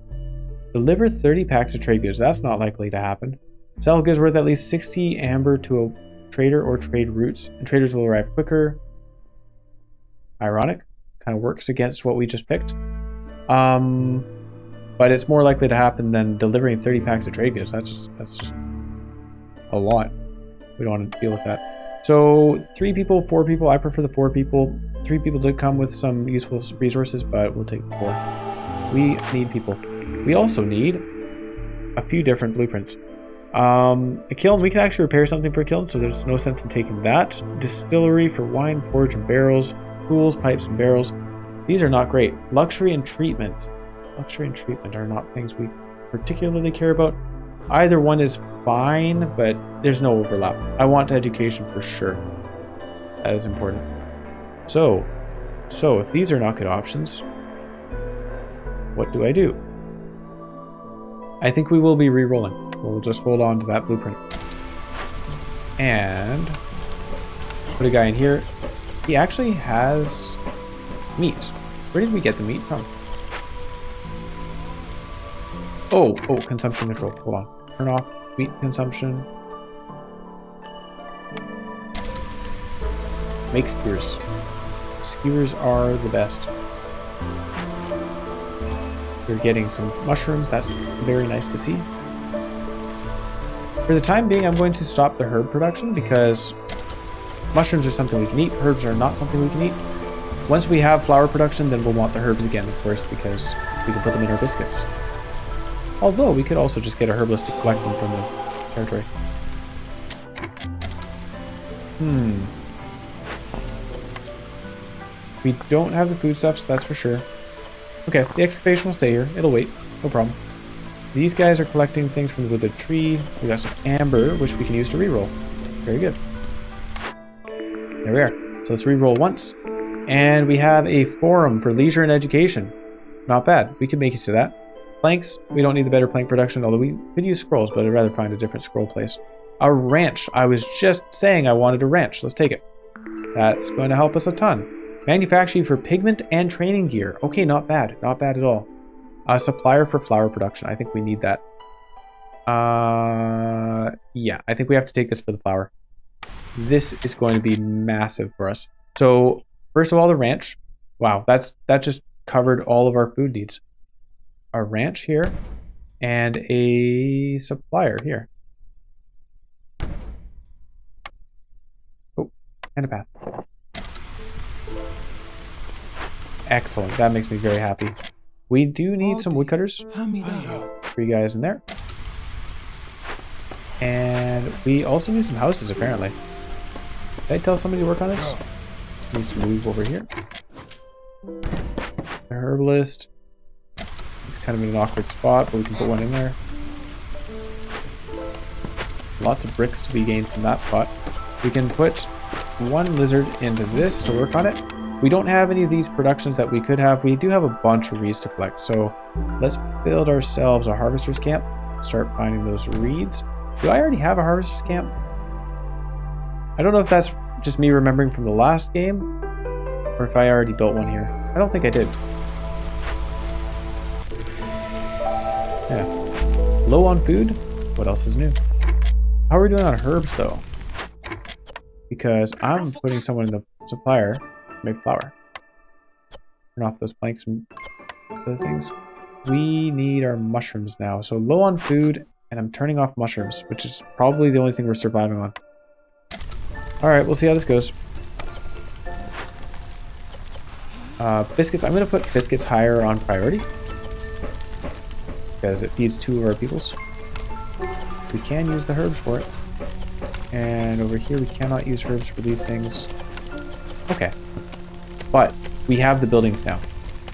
A: Deliver 30 packs of trade goods. That's not likely to happen. Sell goods worth at least 60 amber to a trader or trade routes, and traders will arrive quicker. Ironic. Kind of works against what we just picked. But it's more likely to happen than delivering 30 packs of trade goods. That's just a lot. We don't want to deal with that. So 3 people, 4 people. I prefer the 4 people. 3 people did come with some useful resources, but we'll take 4. We need people. We also need a few different blueprints. A kiln, we can actually repair something for a kiln, so there's no sense in taking that. Distillery for wine, forge, and barrels. Tools, pipes, and barrels. These are not great. Luxury and treatment. Luxury and treatment are not things we particularly care about. Either one is fine, but there's no overlap. I want education for sure. That is important. So if these are not good options, what do I do? I think we will be re-rolling. We'll just hold on to that blueprint. And put a guy in here. He actually has meat. Where did we get the meat from? Oh, consumption control. Hold on. Turn off meat consumption. Make skewers. Skewers are the best. We're getting some mushrooms. That's very nice to see. For the time being, I'm going to stop the herb production because mushrooms are something we can eat. Herbs are not something we can eat. Once we have flour production, then we'll want the herbs again, of course, because we can put them in our biscuits. Although, we could also just get a herbalist to collect them from the territory. We don't have the foodstuffs, that's for sure. Okay, the excavation will stay here. It'll wait. No problem. These guys are collecting things from the wooded tree. We got some amber, which we can use to reroll. Very good. There we are. So let's reroll once. And we have a forum for leisure and education. Not bad. We could make use of that. Planks. We don't need the better plank production, although we could use scrolls, but I'd rather find a different scroll place. A ranch. I was just saying I wanted a ranch. Let's take it. That's going to help us a ton. Manufacturing for pigment and training gear. Okay, not bad. Not bad at all. A supplier for flour production. I think we need that. Yeah, I think we have to take this for the flour. This is going to be massive for us. So, first of all, the ranch. Wow, that just covered all of our food needs. A ranch here and a supplier here. Oh, and a path. Excellent. That makes me very happy. We do need some woodcutters. 3 guys in there. And we also need some houses, apparently. Did I tell somebody to work on this? Needs to move over here. The herbalist. It's kind of in an awkward spot, but we can put one in there. Lots of bricks to be gained from that spot. We can put one lizard into this to work on it. We don't have any of these productions that we could have. We do have a bunch of reeds to collect, so let's build ourselves a harvester's camp. Start finding those reeds. Do I already have a harvester's camp? I don't know if that's just me remembering from the last game, or if I already built one here. I don't think I did. Yeah. Low on food? What else is new? How are we doing on herbs, though? Because I'm putting someone in the supplier to make flour. Turn off those planks and other things. We need our mushrooms now. So low on food, and I'm turning off mushrooms, which is probably the only thing we're surviving on. Alright, we'll see how this goes. Biscuits. I'm going to put biscuits higher on priority, because it feeds 2 of our peoples. We can use the herbs for it. And over here we cannot use herbs for these things. Okay. But we have the buildings now.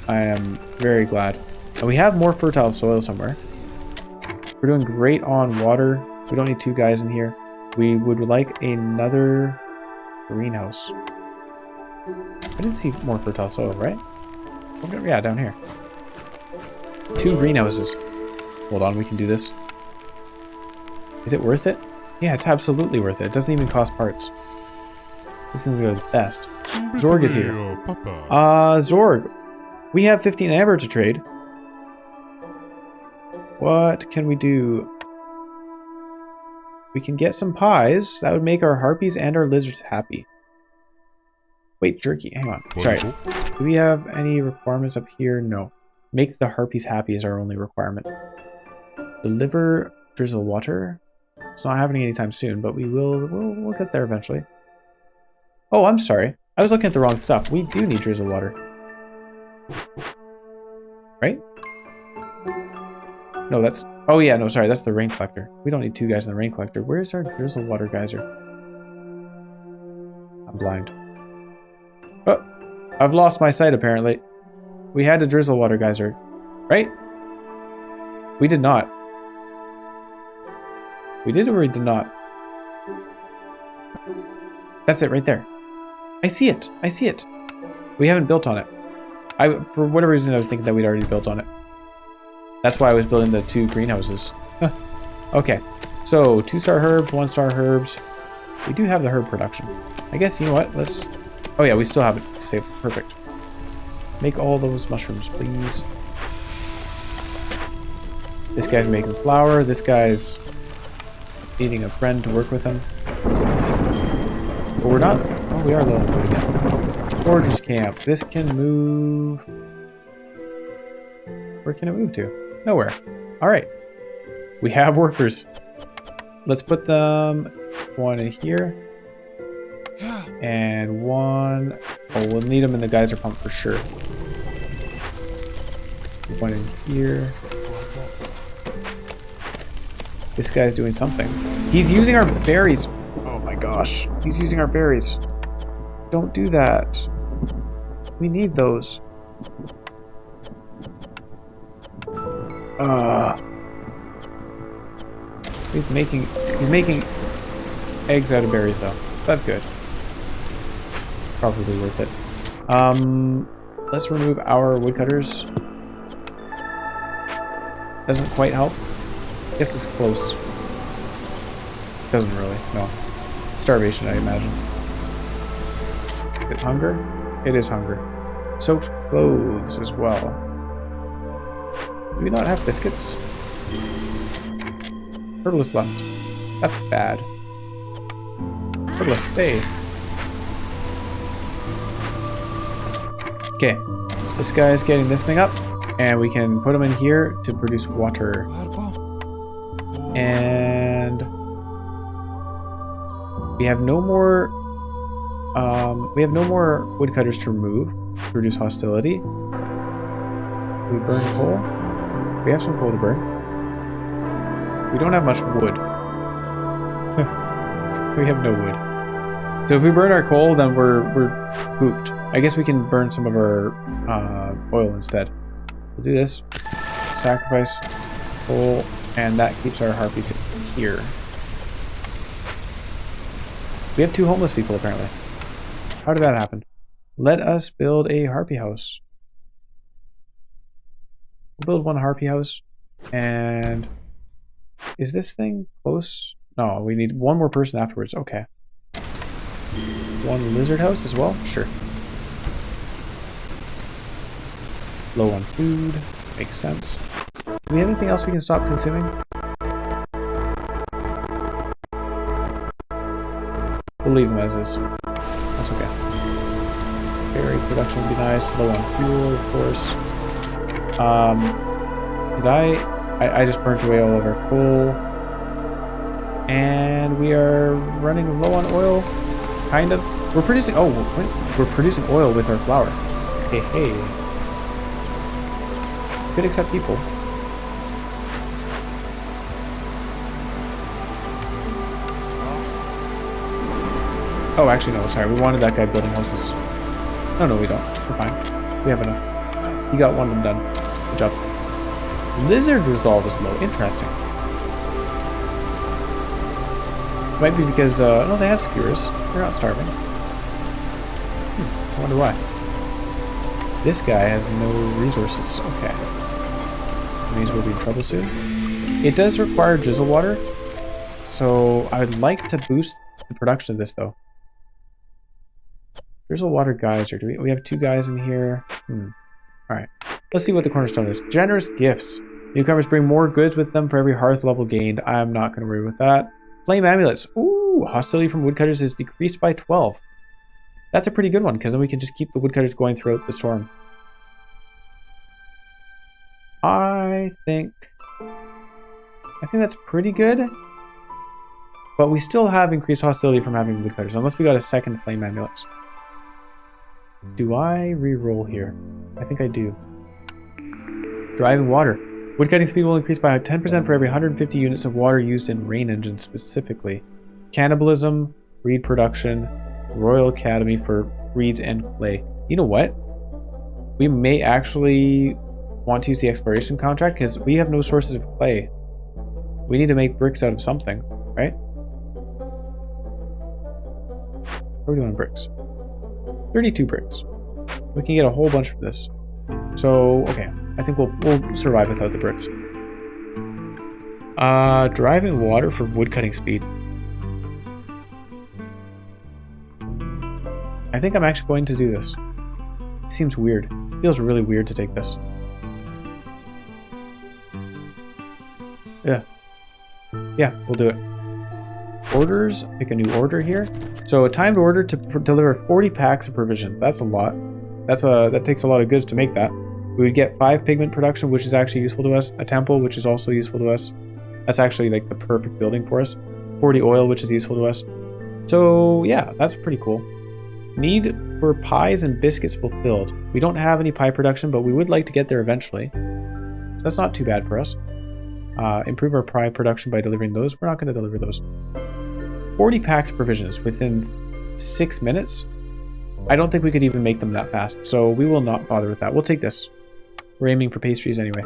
A: I am very glad. And we have more fertile soil somewhere. We're doing great on water. We don't need 2 guys in here. We would like another greenhouse. I didn't see more fertile soil, right? Yeah, down here. 2 greenhouses. Hold on, we can do this. Is it worth it? Yeah, it's absolutely worth it. It doesn't even cost parts. These things are the best. Zorg is here. Zorg. We have 15 amber to trade. What can we do? We can get some pies. That would make our harpies and our lizards happy. Wait, jerky. Hang on. Sorry. Do we have any requirements up here? No. Make the harpies happy is our only requirement. Deliver drizzle water. It's not happening anytime soon, but we'll get there eventually. Oh, I'm sorry. I was looking at the wrong stuff. We do need drizzle water. Right? No, that's... Oh, yeah, no, sorry. That's the rain collector. We don't need 2 guys in the rain collector. Where's our drizzle water geyser? I'm blind. Oh, I've lost my sight, apparently. We had a drizzle water geyser. Right? We did not. We did or we did not? That's it right there. I see it. I see it. We haven't built on it. For whatever reason, I was thinking that we'd already built on it. That's why I was building the 2 greenhouses. Okay. So, 2-star herbs, 1-star herbs. We do have the herb production. I guess, you know what? Let's... Oh yeah, we still have it saved. Perfect. Make all those mushrooms, please. This guy's making flour. This guy's needing a friend to work with him. But we're not... Oh, we are low on food again. Foragers camp. This can move... Where can it move to? Nowhere. Alright. We have workers. Let's put them... 1 in here. And 1... Oh, we'll need them in the geyser pump for sure. 1 in here. This guy's doing something. He's using our berries. Oh my gosh. He's using our berries. Don't do that. We need those. He's making eggs out of berries though. So that's good. Probably worth it. Let's remove our woodcutters. Doesn't quite help. Guess it's close. Doesn't really, no. Starvation, I imagine. Is it hunger? It is hunger. Soaked clothes as well. Do we not have biscuits? Herbless left. That's bad. Herbless, stay. Okay. This guy is getting this thing up. And we can put them in here to produce water. And we have no more woodcutters to remove to produce hostility. We burn coal. We have some coal to burn. We don't have much wood. We have no wood. So if we burn our coal, then we're pooped. I guess we can burn some of our oil instead. We'll do this. Sacrifice coal, and that keeps our harpies here. We have 2 homeless people apparently. How did that happen? Let us build a harpy house. We'll build 1 harpy house. And is this thing close? No, we need 1 more person afterwards. Okay. 1 lizard house as well? Sure. Low on food. Makes sense. Do we have anything else we can stop consuming? We'll leave them as is. That's okay. Berry production would be nice. Low on fuel, of course. Did I just burnt away all of our coal. And we are running low on oil. Kind of. We're producing... Oh, we're producing oil with our flour. Hey, hey. Could accept people. Oh, actually, no, sorry. We wanted that guy building houses. No, we don't. We're fine. We have enough. He got 1 of them done. Good job. Lizard resolve is low. Interesting. Might be because, no, they have skewers. They're not starving. I wonder why. This guy has no resources. Okay. That means we'll be in trouble soon. It does require drizzle water, so I would like to boost the production of this, though. Drizzle water geyser. We have 2 guys in here. Alright. Let's see what the cornerstone is. Generous gifts. Newcomers bring more goods with them for every hearth level gained. I'm not going to worry with that. Flame amulets. Ooh, hostility from woodcutters is decreased by 12. That's a pretty good one, because then we can just keep the woodcutters going throughout the storm. I think that's pretty good. But we still have increased hostility from having woodcutters, unless we got a second flame ambulance. Do I re-roll here? I think I do. Driving water. Woodcutting speed will increase by 10% for every 150 units of water used in rain engines specifically. Cannibalism, reed production, Royal Academy for reeds and clay. You know what? We may actually want to use the exploration contract because we have no sources of clay. We need to make bricks out of something, right? What are we doing on bricks? 32 bricks. We can get a whole bunch for this. So, okay. I think we'll survive without the bricks. Driving water for woodcutting speed. I think I'm actually going to do this. It seems weird. It feels really weird to take this. Yeah, we'll do it. Orders, pick a new order here. So a timed order to deliver 40 packs of provisions. That's a lot. That takes a lot of goods to make that. We would get 5 pigment production, which is actually useful to us. A temple, which is also useful to us. That's actually like the perfect building for us. 40 oil, which is useful to us. So yeah, that's pretty cool. Need for pies and biscuits fulfilled. We don't have any pie production, but we would like to get there eventually. So that's not too bad for us. Improve our pie production by delivering those. We're not going to deliver those. 40 packs of provisions within 6 minutes. I don't think we could even make them that fast, so we will not bother with that. We'll take this. We're aiming for pastries anyway.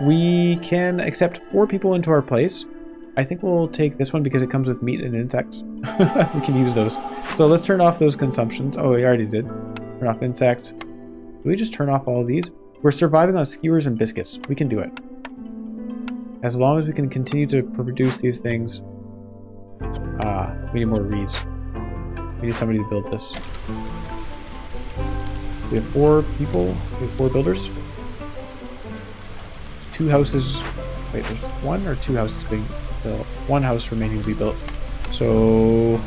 A: We can accept 4 people into our place. I think we'll take this one because it comes with meat and insects. We can use those. So let's turn off those consumptions. Oh, we already did. Turn off insect. Do we just turn off all of these? We're surviving on skewers and biscuits. We can do it. As long as we can continue to produce these things. We need more reeds. We need somebody to build this. We have 4 people. We have 4 builders. 2 houses. Wait, there's 1 or 2 houses being built. 1 house remaining to be built. So,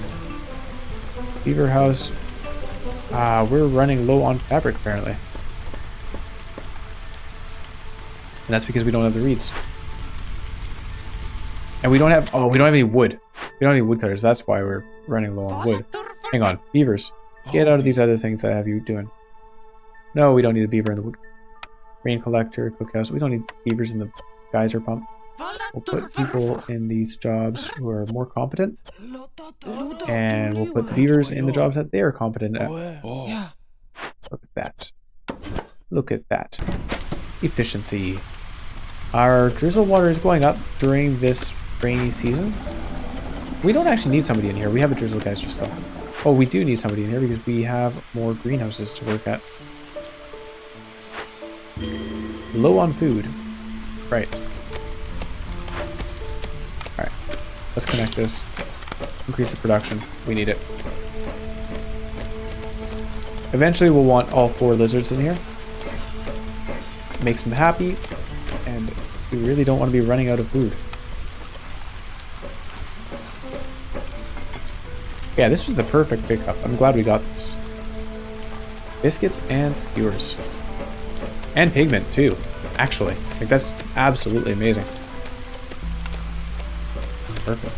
A: beaver house. We're running low on fabric apparently. And that's because we don't have the reeds. And we don't have any wood. We don't have any woodcutters. That's why we're running low on wood. Hang on, beavers. Get out of these other things that I have you doing. No, we don't need a beaver in the wood. Rain collector, cookhouse. We don't need beavers in the geyser pump. We'll put people in these jobs who are more competent. And we'll put the beavers in the jobs that they are competent at. Look at that. Look at that. Efficiency. Our drizzle water is going up during this rainy season. We don't actually need somebody in here. We have a drizzle geyser still. Oh, we do need somebody in here because we have more greenhouses to work at. Low on food. Right. Alright. Let's connect this. Increase the production. We need it. Eventually we'll want all 4 lizards in here. Makes them happy. And we really don't want to be running out of food. Yeah, this was the perfect pickup. I'm glad we got this. Biscuits and skewers. And pigment, too. Actually. Like, that's absolutely amazing. Perfect.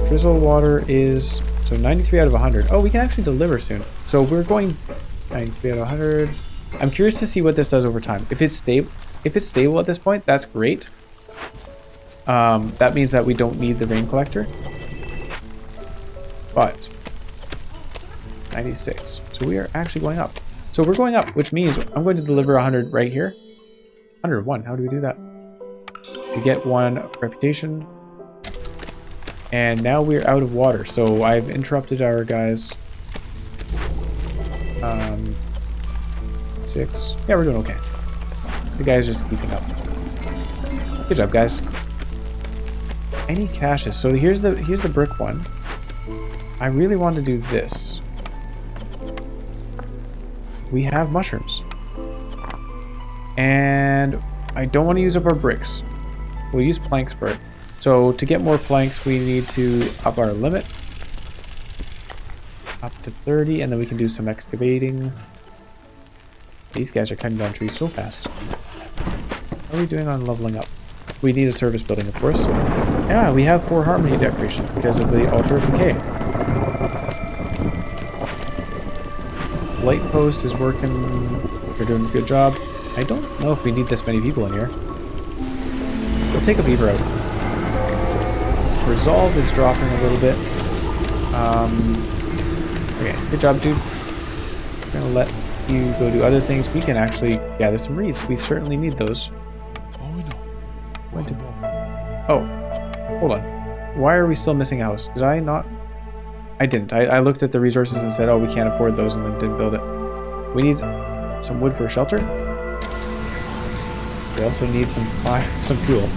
A: Drizzle water is... So 93 out of 100. Oh, we can actually deliver soon. So we're going 93 out of 100. I'm curious to see what this does over time. If it's stable at this point, that's great. That means that we don't need the rain collector. But 96. So we are actually going up. So we're going up, which means I'm going to deliver 100 right here. 101. How do we do that? We get 1 reputation. And now we're out of water. So I've interrupted our guys. 6. Yeah, we're doing okay. The guy's just keeping up. Good job, guys. Any caches? So here's the brick one. I really want to do this. We have mushrooms. And I don't want to use up our bricks. We'll use planks for it. So to get more planks, we need to up our limit. Up to 30, and then we can do some excavating. These guys are cutting down trees so fast. How are we doing on leveling up? We need a service building, of course. Yeah, we have 4 harmony decorations because of the altar of decay. Light post is working. They're doing a good job. I don't know if we need this many people in here. We'll take a beaver out. Resolve is dropping a little bit. Okay, good job, dude. We're gonna let you go do other things. We can actually gather some reeds. We certainly need those. Oh, hold on. Why are we still missing a house? Did I not? I didn't. I looked at the resources and said, oh, we can't afford those, and then didn't build it. We need some wood for a shelter. We also need some fuel.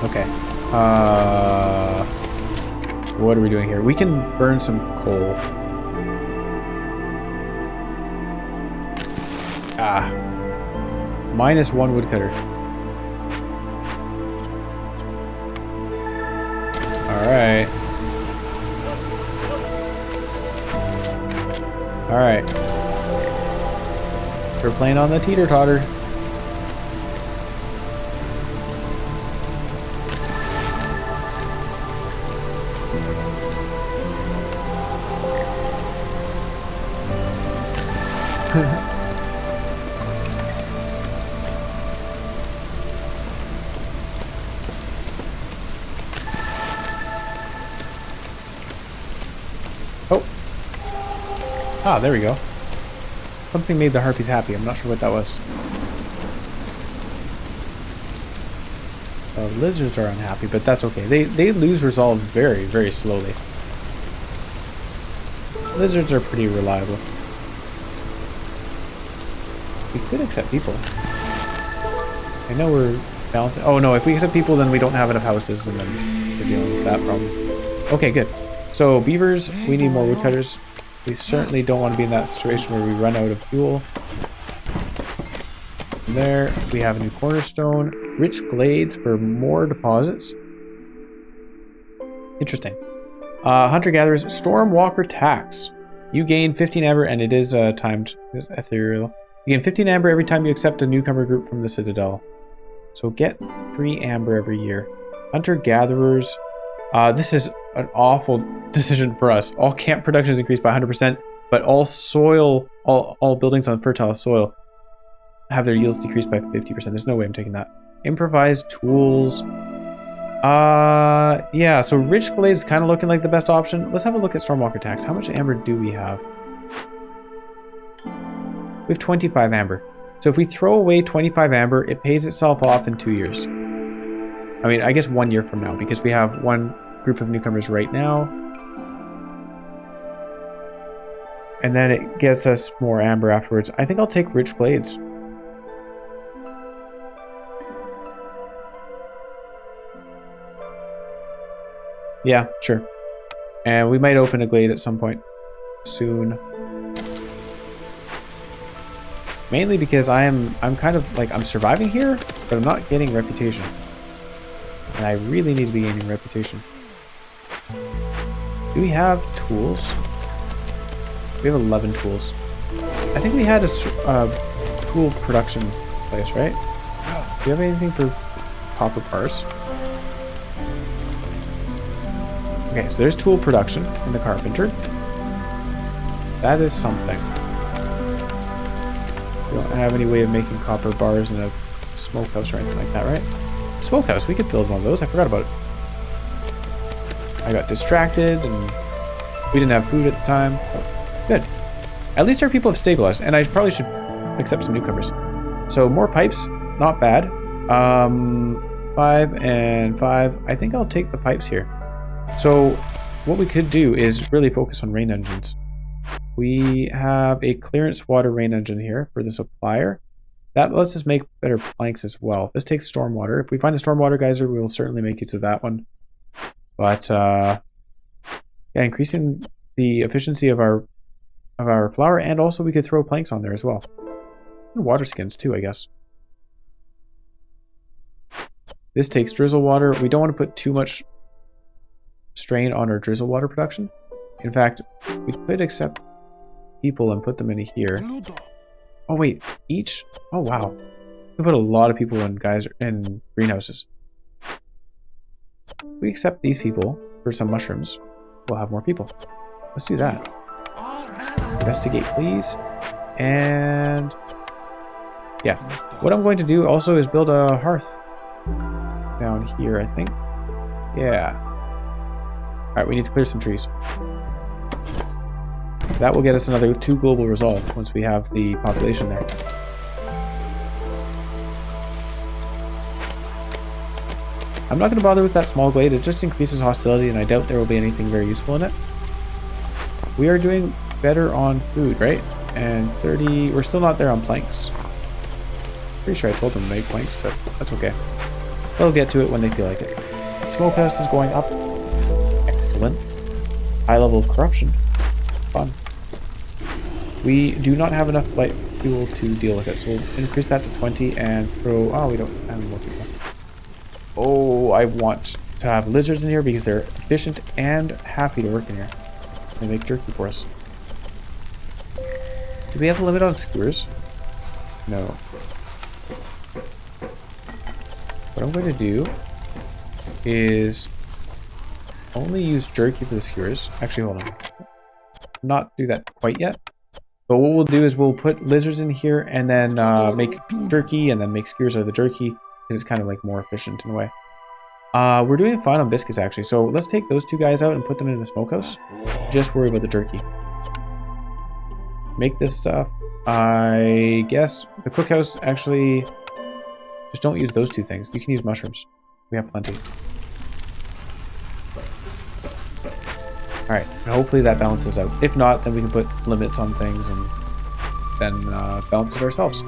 A: Okay. What are we doing here? We can burn some coal. -1 woodcutter. Alright. Alright. We're playing on the teeter-totter. Ah, there we go. Something made the harpies happy. I'm not sure what that was. The lizards are unhappy, but that's okay. They lose resolve very, very slowly. Lizards are pretty reliable. We could accept people. I know we're balancing. Oh no, if we accept people, then we don't have enough houses, and then we're dealing with that problem. Okay, good. So beavers, we need more woodcutters. We certainly don't want to be in that situation where we run out of fuel. From there, we have a new cornerstone. Rich glades for more deposits. Interesting. Hunter-gatherers, Stormwalker tax. You gain 15 amber, and it is timed. It's ethereal. You gain 15 amber every time you accept a newcomer group from the Citadel. So get free amber every year. Hunter-gatherers. This is an awful decision for us. All camp production is increased by 100%, but all buildings on fertile soil have their yields decreased by 50%. There's no way I'm taking that. Improvised tools. Yeah, so Rich Glade is kind of looking like the best option. Let's have a look at Stormwalker tax. How much amber do we have? We have 25 amber. So if we throw away 25 amber, it pays itself off in 2 years. I mean, I guess 1 year from now, because we have one group of newcomers right now. And then it gets us more amber afterwards. I think I'll take Rich Glades. Yeah, sure. And we might open a glade at some point soon. Mainly because I'm kind of like, I'm surviving here, but I'm not getting reputation. And I really need to be gaining reputation. Do we have tools? We have 11 tools. I think we had a tool production place, right? Do you have anything for copper bars? Okay, so there's tool production in the carpenter. That is something. We don't have any way of making copper bars in a smokehouse or anything like that, right? Smokehouse, we could build one of those. I forgot about it. I got distracted and we didn't have food at the time. Oh, good. At least our people have stabilized, and I probably should accept some newcomers. So more pipes, not bad. 5 and 5. I think I'll take the pipes here. So what we could do is really focus on rain engines. We have a clearance water rain engine here for the supplier. That lets us make better planks as well. This takes stormwater. If we find a stormwater geyser, we will certainly make use of that one. But yeah, increasing the efficiency of our flour, and also we could throw planks on there as well. And water skins too, I guess. This takes drizzle water. We don't want to put too much strain on our drizzle water production. In fact, we could accept people and put them in here. Oh wait, each? Oh wow. We put a lot of people in greenhouses. If we accept these people for some mushrooms, we'll have more people. Let's do that. Investigate, please. And yeah, what I'm going to do also is build a hearth down here, I think. Yeah. Alright, we need to clear some trees. That will get us another 2 global resolve once we have the population there. I'm not going to bother with that small glade. It just increases hostility, and I doubt there will be anything very useful in it. We are doing better on food, right? And 30... We're still not there on planks. Pretty sure I told them to make planks, but that's okay. They'll get to it when they feel like it. Smokehouse is going up. Excellent. High level of corruption. Fun. We do not have enough light fuel to deal with it, so we'll increase that to 20 and throw... Oh, we don't have any more people. Oh, I want to have lizards in here because they're efficient and happy to work in here. They make jerky for us. Do we have a limit on skewers? No. What I'm going to do is only use jerky for the skewers. Actually, hold on. Not do that quite yet. But what we'll do is we'll put lizards in here and then make jerky and then make skewers out of the jerky because it's kind of like more efficient in a way. We're doing fine on biscuits actually, so let's take those 2 guys out and put them in the smokehouse. Just worry about the jerky. Make this stuff. I guess the cookhouse actually... Just don't use those 2 things. You can use mushrooms. We have plenty. Alright, hopefully that balances out. If not, then we can put limits on things and then balance it ourselves.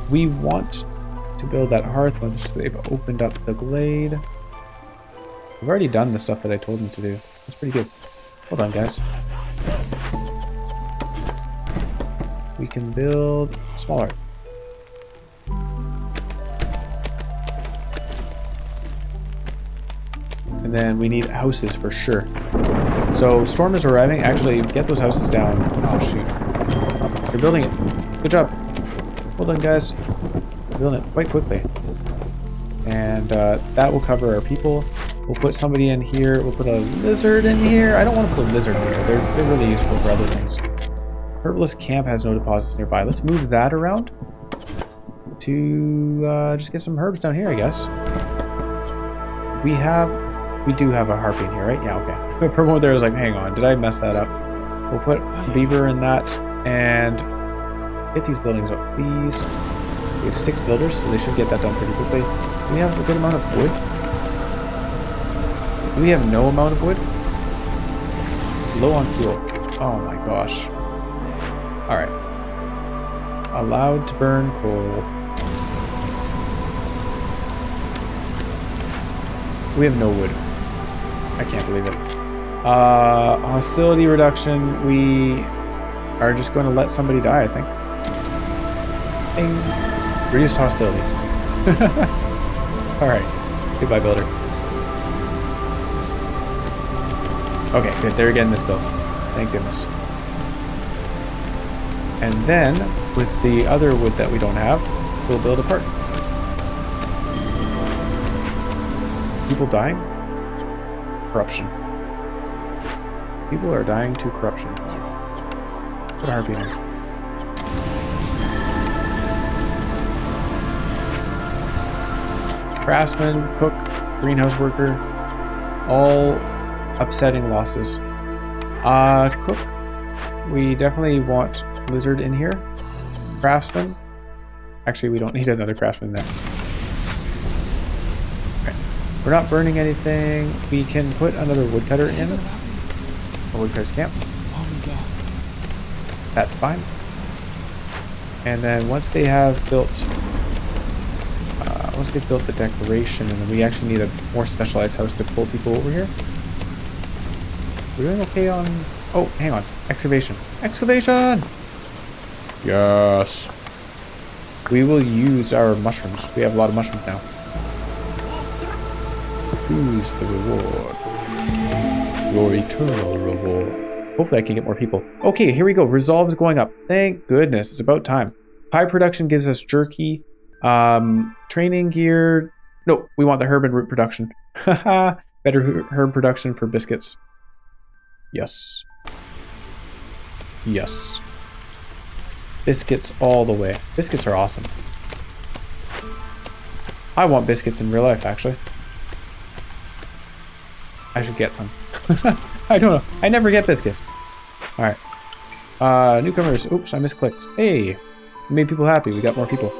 A: We want to build that hearth once they've opened up the glade. We've already done the stuff that I told them to do. That's pretty good. Hold on, guys. We can build a small hearth. And then we need houses for sure. So storm is arriving. Actually, get those houses down. Oh shoot! You're building it. Good job. Well done, guys. We're building it quite quickly. And that will cover our people. We'll put somebody in here. We'll put a lizard in here. I don't want to put a lizard in here. They're really useful for other things. Herbalist camp has no deposits nearby. Let's move that around to just get some herbs down here, I guess. We do have a harpy in here, right? Yeah, okay. The promo there was like, hang on, did I mess that up? We'll put beaver in that and get these buildings up, please. We have 6 builders, so they should get that done pretty quickly. Do we have a good amount of wood? Do we have no amount of wood? Low on fuel. Oh my gosh. Alright. Allowed to burn coal. We have no wood. I can't believe it. Hostility reduction. We are just going to let somebody die, I think. Ding. Reduced hostility. Alright. Goodbye, builder. Okay, good. They're getting this built. Thank goodness. And then, with the other wood that we don't have, we'll build a park. People dying? Corruption. People are dying to corruption. Put a harpy in here. Craftsman, cook, greenhouse worker, all upsetting losses. Cook, we definitely want lizard in here. Craftsman, actually we don't need another craftsman there. Okay. We're not burning anything. We can put another woodcutter in. A woodcutter's camp. That's fine. And then once they have built the declaration, and then we actually need a more specialized house to pull people over here. We're doing okay on... Oh, hang on. Excavation. Excavation! Yes. We will use our mushrooms. We have a lot of mushrooms now. Choose the reward. Your eternal reward. Hopefully I can get more people. Okay, here we go. Resolve is going up. Thank goodness. It's about time. Pie production gives us jerky. Training gear. No, we want the herb and root production. Haha. Better herb production for biscuits. Yes. Yes. Biscuits all the way. Biscuits are awesome. I want biscuits in real life, actually. I should get some. I don't know. I never get biscuits. Alright. Newcomers. Oops, I misclicked. Hey. We made people happy. We got more people.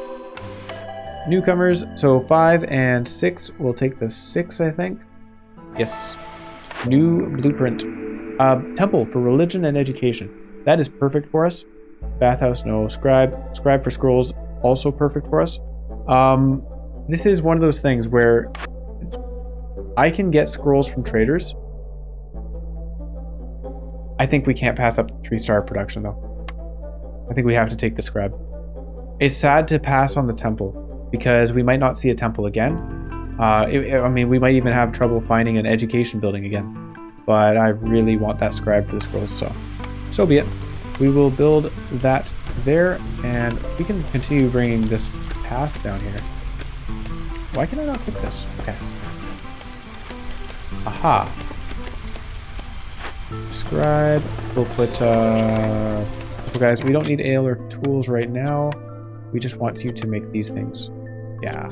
A: Newcomers. So 5 and 6. We'll take the 6, I think. Yes. New blueprint. Temple for religion and education. That is perfect for us. Bathhouse, no. Scribe. Scribe for scrolls. Also perfect for us. This is one of those things where I can get scrolls from traders. I think we can't pass up 3-star production, though. I think we have to take the scribe. It's sad to pass on the temple, because we might not see a temple again. I mean, we might even have trouble finding an education building again. But I really want that scribe for the scrolls, so be it. We will build that there, and we can continue bringing this path down here. Why can I not click this? Okay. Aha. Scribe. We'll put, guys, we don't need ale or tools right now. We just want you to make these things. Yeah.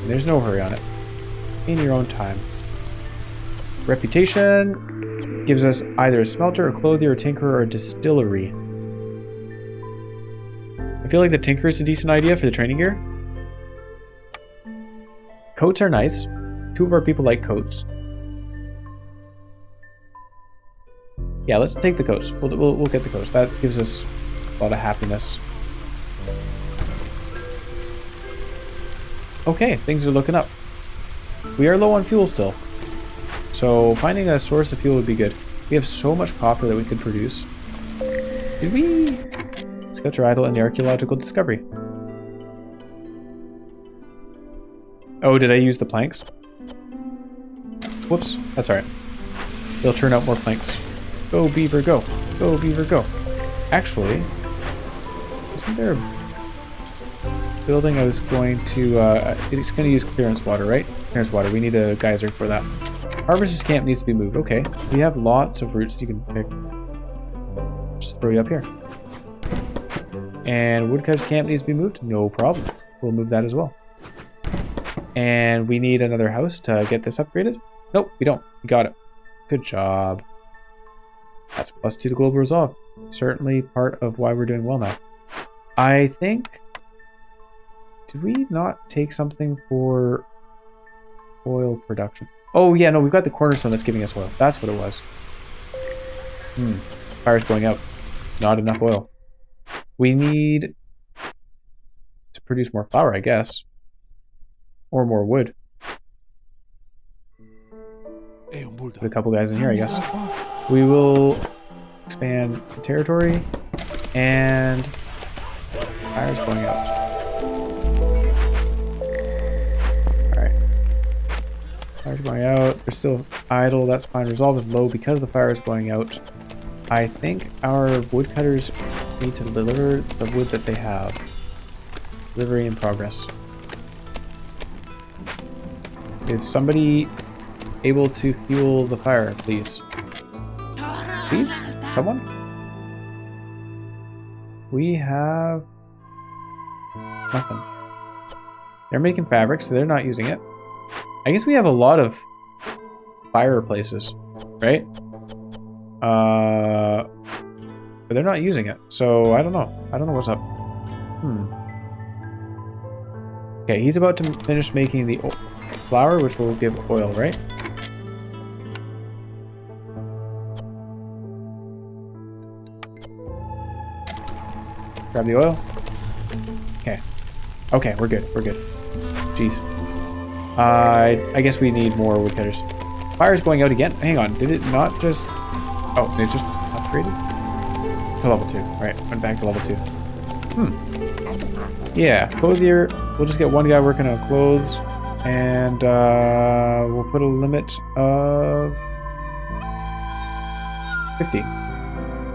A: There's no hurry on it. In your own time. Reputation gives us either a smelter, a clothier, a tinkerer, or a distillery. I feel like the tinkerer is a decent idea for the training gear. Coats are nice. 2 of our people like coats. Yeah, let's take the coats. We'll get the coats. That gives us a lot of happiness. Okay, things are looking up. We are low on fuel still. So finding a source of fuel would be good. We have so much copper that we could produce. Did we? Scouts are idle in the archaeological discovery. Oh, did I use the planks? Whoops, that's alright. They'll turn out more planks. Go, beaver, go. Go, beaver, go. Actually, isn't there a building I was going to... it's going to use clearance water, right? Clearance water. We need a geyser for that. Harvester's camp needs to be moved. Okay. We have lots of roots you can pick. Just throw you up here. And woodcutter's camp needs to be moved. No problem. We'll move that as well. And we need another house to get this upgraded. Nope, we don't. We got it. Good job. That's +2 to global resolve. Certainly part of why we're doing well now. I think... Did we not take something for oil production? Oh, yeah, no, we've got the cornerstone that's giving us oil. That's what it was. Fire's going out. Not enough oil. We need to produce more flour, I guess. Or more wood. Put a couple guys in here, I guess. We will expand the territory. And fire's going out. Fire's going out. They're still idle. That's fine. Resolve is low because the fire is going out. I think our woodcutters need to deliver the wood that they have. Delivery in progress. Is somebody able to fuel the fire, please? Please? Someone? We have nothing. They're making fabric, so they're not using it. I guess we have a lot of fireplaces, right? But they're not using it, so I don't know. I don't know what's up. Okay, he's about to finish making the flour, which will give oil, right? Grab the oil. Okay. Okay, we're good. We're good. Jeez. I guess we need more woodcutters. Fire's going out again. Hang on. Did it not just... Oh, it just upgraded? To level 2. Alright, went back to level 2. Yeah, clothier. We'll just get one guy working on clothes. And we'll put a limit of 50.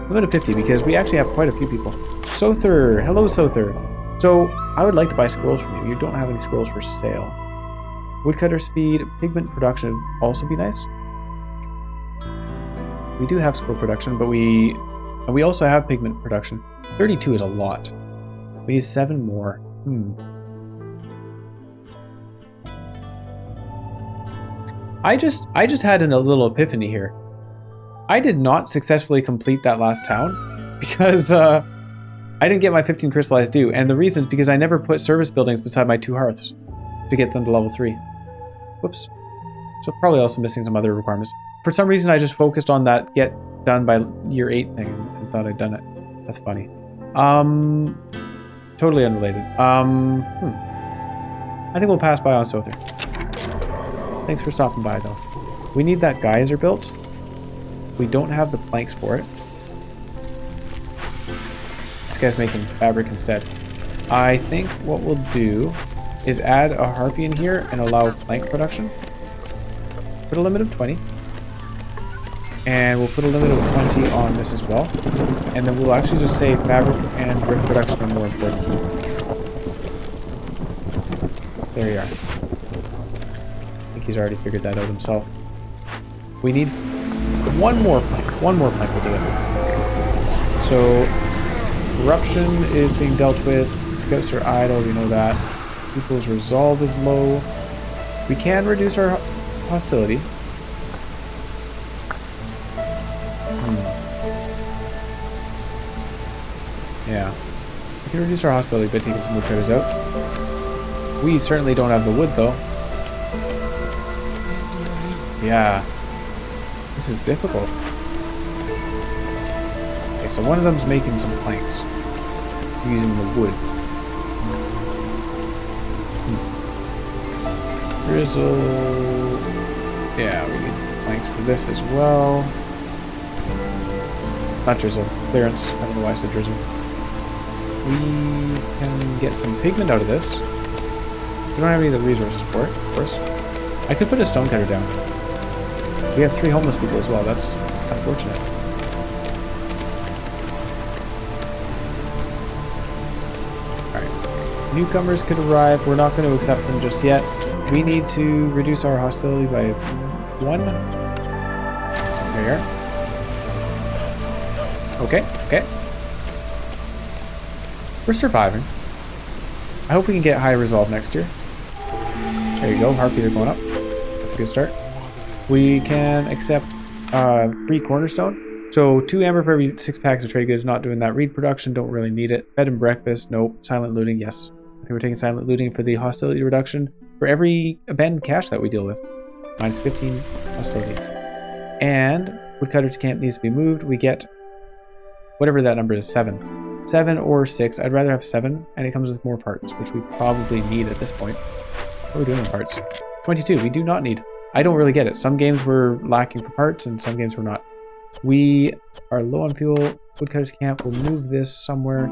A: Limit of 50 because we actually have quite a few people. Sother, hello Sother. So I would like to buy scrolls from you. You don't have any scrolls for sale. Woodcutter speed, pigment production would also be nice. We do have scroll production, but we also have pigment production. 32 is a lot. We need 7 more. I just had a little epiphany here. I did not successfully complete that last town because I didn't get my 15 crystallized due, and the reason is because I never put service buildings beside my 2 hearths to get them to level 3. Whoops. So probably also missing some other requirements. For some reason, I just focused on that get done by year 8 thing and thought I'd done it. That's funny. Totally unrelated. I think we'll pass by on Sother. Thanks for stopping by, though. We need that geyser built. We don't have the planks for it. This guy's making fabric instead. I think what we'll do is add a harpy in here and allow plank production. Put a limit of 20. And we'll put a limit of 20 on this as well. And then we'll actually just say fabric and brick production are more important. There you are. I think he's already figured that out himself. We need one more plank. One more plank will do it. So, corruption is being dealt with. Scouts are idle, we know that. People's resolve is low. We can reduce our hostility. Yeah. We can reduce our hostility by taking some woodcutters out. We certainly don't have the wood, though. Yeah. This is difficult. Okay, so one of them's making some planks. Using the wood. Drizzle. Yeah, we need planks for this as well. Not drizzle. Clearance. I don't know why I said drizzle. We can get some pigment out of this. We don't have any of the resources for it, of course. I could put a stonecutter down. We have 3 homeless people as well. That's unfortunate. Alright. Newcomers could arrive. We're not going to accept them just yet. We need to reduce our hostility by 1. There you are. Okay, okay. We're surviving. I hope we can get high resolve next year. There you go, harpies are going up. That's a good start. We can accept 3 cornerstone. So 2 amber for every 6 packs of trade goods. Not doing that. Reed production, don't really need it. Bed and breakfast, nope. Silent looting, yes. I think we're taking silent looting for the hostility reduction for every abandoned cache that we deal with. Minus 15 hostility. And woodcutter's camp needs to be moved. We get whatever that number is, 7. 7 or 6. I'd rather have 7, and it comes with more parts, which we probably need at this point. What are we doing with parts? 22. We do not need. I don't really get it. Some games were lacking for parts, and some games were not. We are low on fuel. Woodcutter's camp. We'll move this somewhere.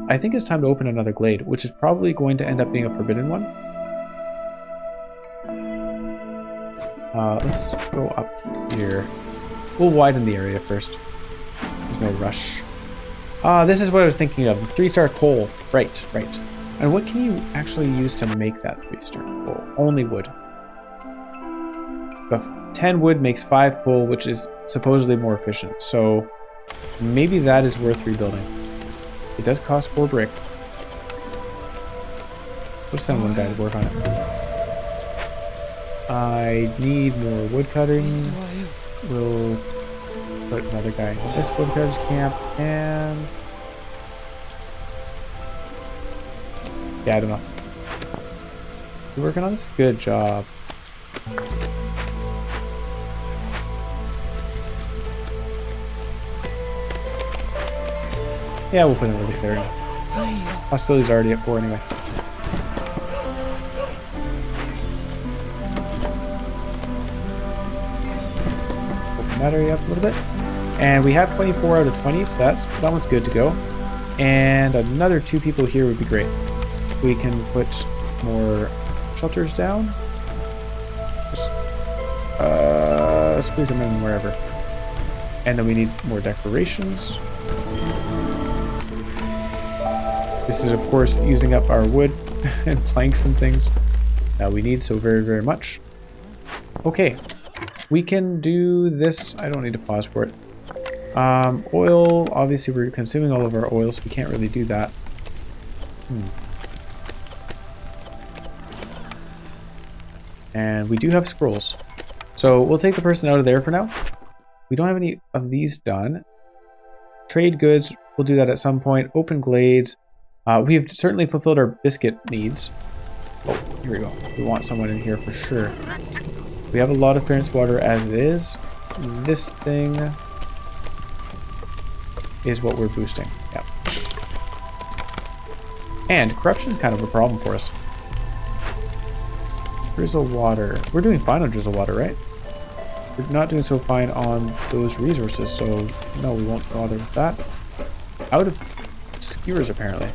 A: I think it's time to open another glade, which is probably going to end up being a forbidden one. Let's go up here. We'll widen the area first. There's no rush. This is what I was thinking of. The 3-star coal. Right, right. And what can you actually use to make that 3-star coal? Only wood. But 10 wood makes 5 coal, which is supposedly more efficient. So maybe that is worth rebuilding. It does cost 4 brick. We'll send one guy to work on it. I need more wood cutting. We'll put another guy in this woodcutter's camp, and yeah, I don't know. You working on this? Good job. Yeah, we'll put another clearing. Hostility's already at 4 anyway. That area up a little bit, and we have 24 out of 20, so that one's good to go. And another 2 people here would be great. We can put more shelters down. Squeeze them in wherever. And then we need more decorations. This is, of course, using up our wood and planks and things that we need so very, very much. Okay, we can do this. I don't need to pause for it. Oil, obviously we're consuming all of our oil, so we can't really do that. And we do have scrolls. So we'll take the person out of there for now. We don't have any of these done. Trade goods, we'll do that at some point. Open glades. We have certainly fulfilled our biscuit needs. Oh, here we go. We want someone in here for sure. We have a lot of clearance water as it is. This thing is what we're boosting. Yeah. And corruption is kind of a problem for us. Drizzle water. We're doing fine on drizzle water, right? We're not doing so fine on those resources, so no, we won't bother with that. Out of skewers, apparently.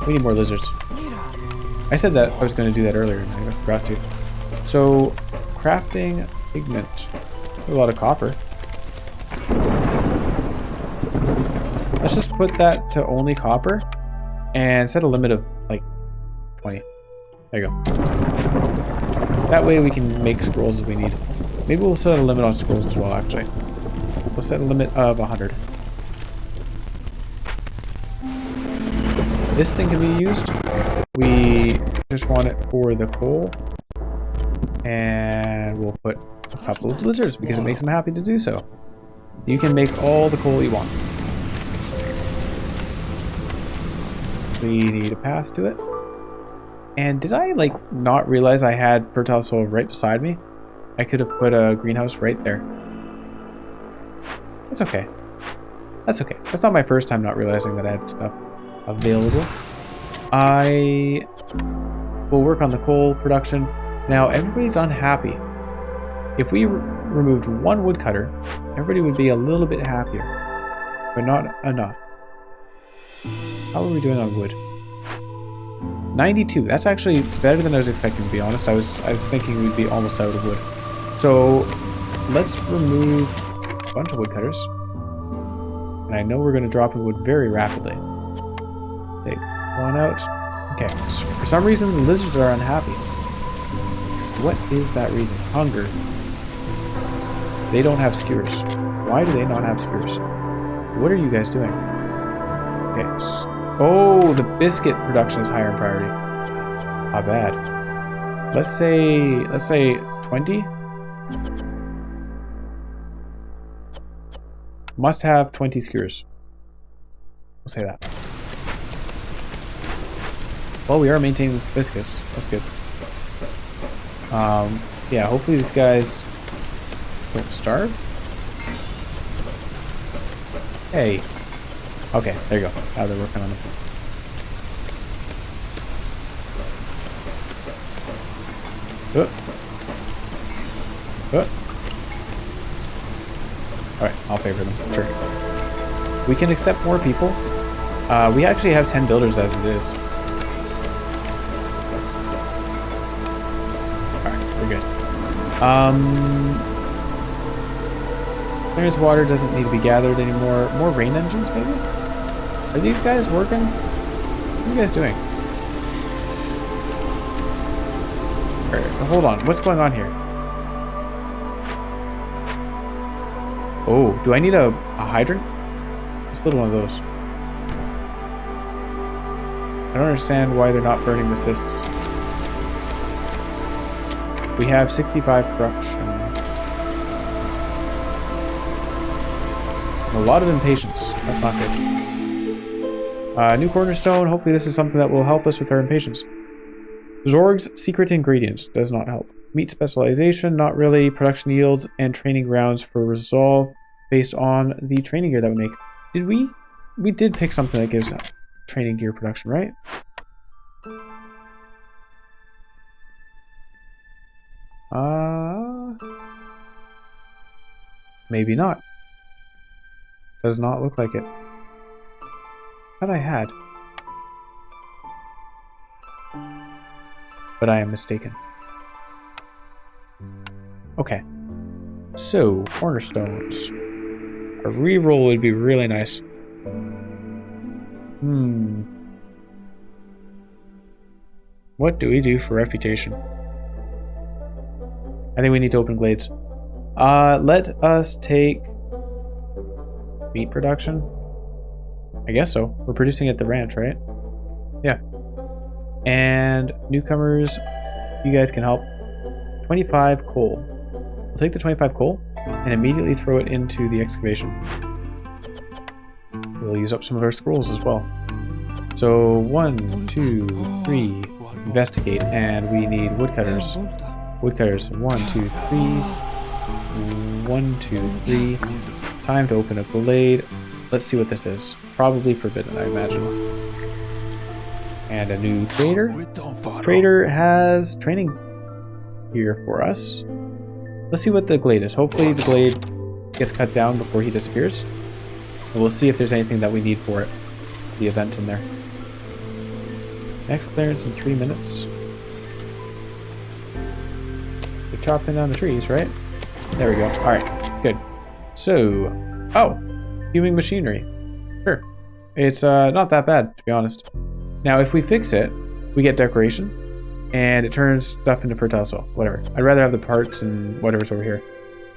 A: We need more lizards. I said that I was going to do that earlier, and I forgot to. So, crafting pigment. A lot of copper. Let's just put that to only copper and set a limit of like 20. There you go. That way we can make scrolls as we need. Maybe we'll set a limit on scrolls as well, actually. We'll set a limit of 100. This thing can be used. We just want it for the coal. And we'll put a couple of lizards because it makes them happy to do so. You can make all the coal you want. We need a path to it. And did I, like, not realize I had fertile soil right beside me? I could have put a greenhouse right there. That's okay. That's okay. That's not my first time not realizing that I had stuff available. I will work on the coal production. Now, everybody's unhappy. If we removed one woodcutter, everybody would be a little bit happier, but not enough. How are we doing on wood? 92. That's actually better than I was expecting, to be honest. I was thinking we'd be almost out of wood. So let's remove a bunch of woodcutters. And I know we're going to drop in wood very rapidly. Take one out. Okay. So for some reason, the lizards are unhappy. What is that reason? Hunger. They don't have skewers. Why do they not have skewers? What are you guys doing? Okay. Oh, the biscuit production is higher in priority. Not bad. Let's say 20. Must have 20 skewers. We'll say that. Well, we are maintaining with biscuits. That's good. Yeah, hopefully these guys don't starve. Hey. Okay, there you go. Now they're working on them. Alright, I'll favor them. Sure. We can accept more people. We actually have 10 builders as it is. Alright, we're good. Clearance water doesn't need to be gathered anymore. More rain engines, maybe? Are these guys working? What are you guys doing? Alright, hold on. What's going on here? Oh, do I need a hydrant? Let's build one of those. I don't understand why they're not burning the cysts. We have 65 corruption. A lot of impatience. That's not good. New cornerstone. Hopefully this is something that will help us with our impatience. Zorg's secret ingredients does not help. Meat specialization, not really. Production yields and training grounds for resolve based on the training gear that we make. Did we did pick something that gives training gear production, right? Maybe not. Does not look like it. Thought I had. but I am mistaken. Okay. So, cornerstones. A reroll would be really nice. What do we do for reputation? I think we need to open glades. Let us take meat production. I guess so. We're producing at the ranch, right? Yeah. And newcomers, you guys can help. 25 coal. We'll take the 25 coal and immediately throw it into the excavation. We'll use up some of our scrolls as well. So 1, 2, 3, investigate, and we need woodcutters. Woodcutters, 1, 2, 3, 1, 2, 3. Time to open a glade. Let's see what this is. Probably forbidden, I imagine. And a new trader. Trader has training here for us. Let's see what the glade is. Hopefully the glade gets cut down before he disappears. And we'll see if there's anything that we need for it. The event in there. Next clearance in 3 minutes. We're chopping down the trees, right? There we go. Alright, good. So, fuming machinery. Sure. It's not that bad, to be honest. Now, if we fix it, we get decoration, and it turns stuff into fertile soil. Whatever. I'd rather have the parts and whatever's over here.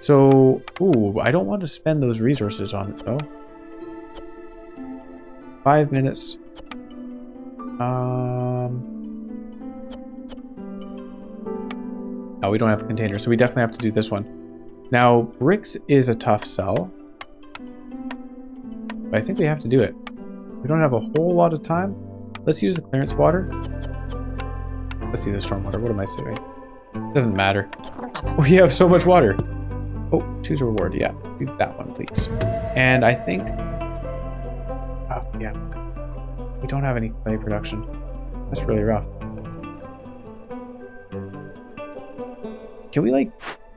A: So, I don't want to spend those resources on it, though. 5 minutes. Oh, we don't have a container, so we definitely have to do this one. Now, bricks is a tough sell. But I think we have to do it. We don't have a whole lot of time. Let's use the clearance water. Let's do the storm water. What am I saying? Doesn't matter. We have so much water. Oh, choose a reward. Yeah, do that one, please. And I think... Oh, yeah. We don't have any clay production. That's really rough. Can we, like,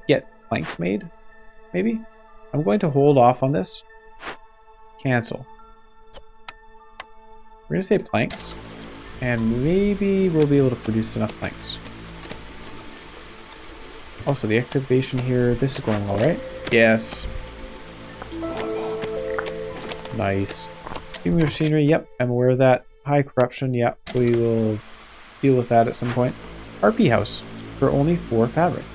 A: get planks made? Maybe? I'm going to hold off on this. Cancel. We're going to say planks. And maybe we'll be able to produce enough planks. Also, the excavation here, this is going well, right? Yes. Nice. Human machinery, yep, I'm aware of that. High corruption, yep, we will deal with that at some point. RP house for only 4 fabric.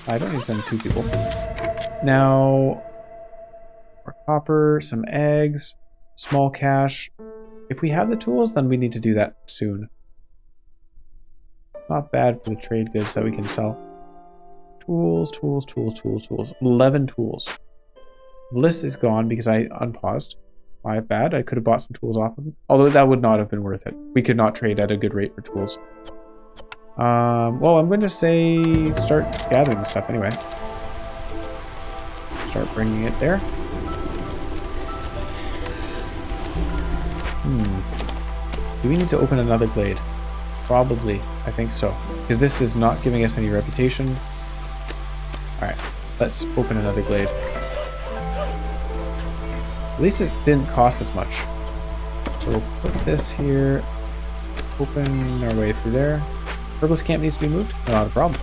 A: I don't need to send 2 people. Now, more copper, some eggs, small cash. If we have the tools, then we need to do that soon. Not bad for the trade goods that we can sell. Tools, tools, tools, tools, tools. 11 tools. List is gone because I unpaused. My bad. I could have bought some tools off of them. Although that would not have been worth it. We could not trade at a good rate for tools. Well, I'm going to say start gathering the stuff anyway. Start bringing it there. Do we need to open another glade? Probably. I think so. Because this is not giving us any reputation. Alright. Let's open another glade. At least it didn't cost us much. So we'll put this here. Open our way through there. Herbalist camp needs to be moved? Not a problem.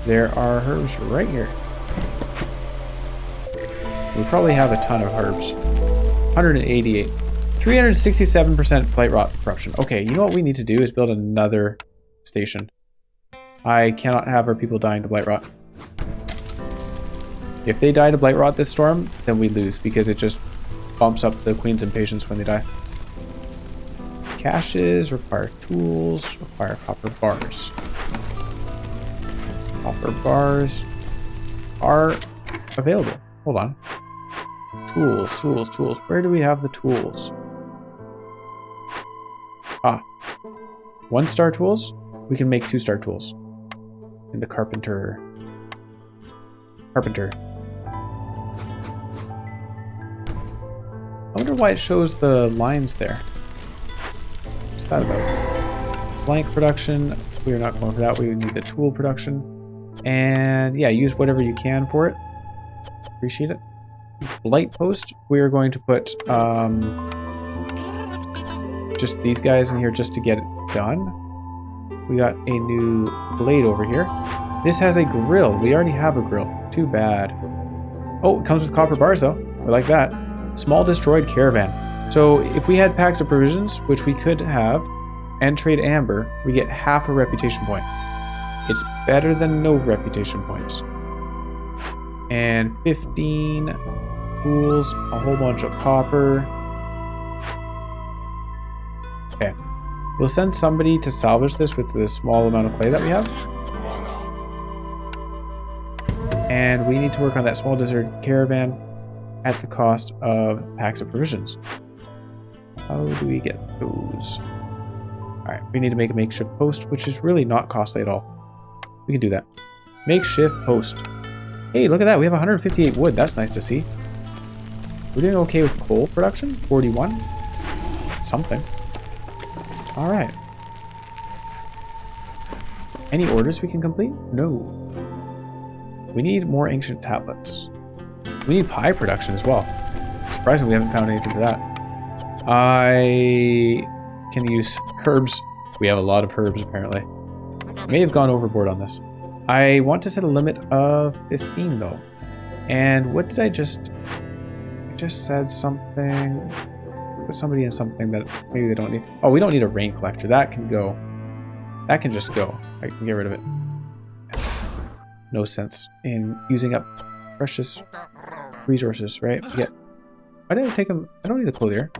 A: There are herbs right here. We probably have a ton of herbs. 188. 367% blight rot corruption. Okay, you know what we need to do is build another station. I cannot have our people dying to blight rot. If they die to blight rot this storm, then we lose because it just bumps up the queen's impatience when they die. Caches require tools, require copper bars. Copper bars are available. Hold on. Tools, tools, tools. Where do we have the tools? 1-star tools? We can make 2-star tools. In the carpenter. Carpenter. I wonder why it shows the lines there. What's that about? Blank production. We are not going for that. We need the tool production. And yeah, use whatever you can for it. Appreciate it. Blight post. We are going to put just these guys in here just to get it done. We got a new blade over here. This has a grill. We already have a grill. Too bad. Oh, it comes with copper bars though. We like that. Small destroyed caravan. So if we had packs of provisions, which we could have, and trade amber, we get half a reputation point. It's better than no reputation points. And 15 tools, a whole bunch of copper. Okay. We'll send somebody to salvage this with the small amount of clay that we have. And we need to work on that small desert caravan at the cost of packs of provisions. How do we get those? Alright, we need to make a makeshift post, which is really not costly at all. We can do that. Makeshift post. Hey, look at that. We have 158 wood. That's nice to see. We're doing okay with coal production. 41. Something. Alright. Any orders we can complete? No. We need more ancient tablets. We need pie production as well. Surprisingly, we haven't found anything for that. I can use herbs. We have a lot of herbs, apparently. May have gone overboard on this. I want to set a limit of 15, though. And what did I just said something. Put somebody in something that maybe they don't need. Oh, we don't need a rain collector. That can go. That can just go. I can get rid of it. No sense in using up precious resources, right? Yeah. Why did I take them? I don't need a clothier.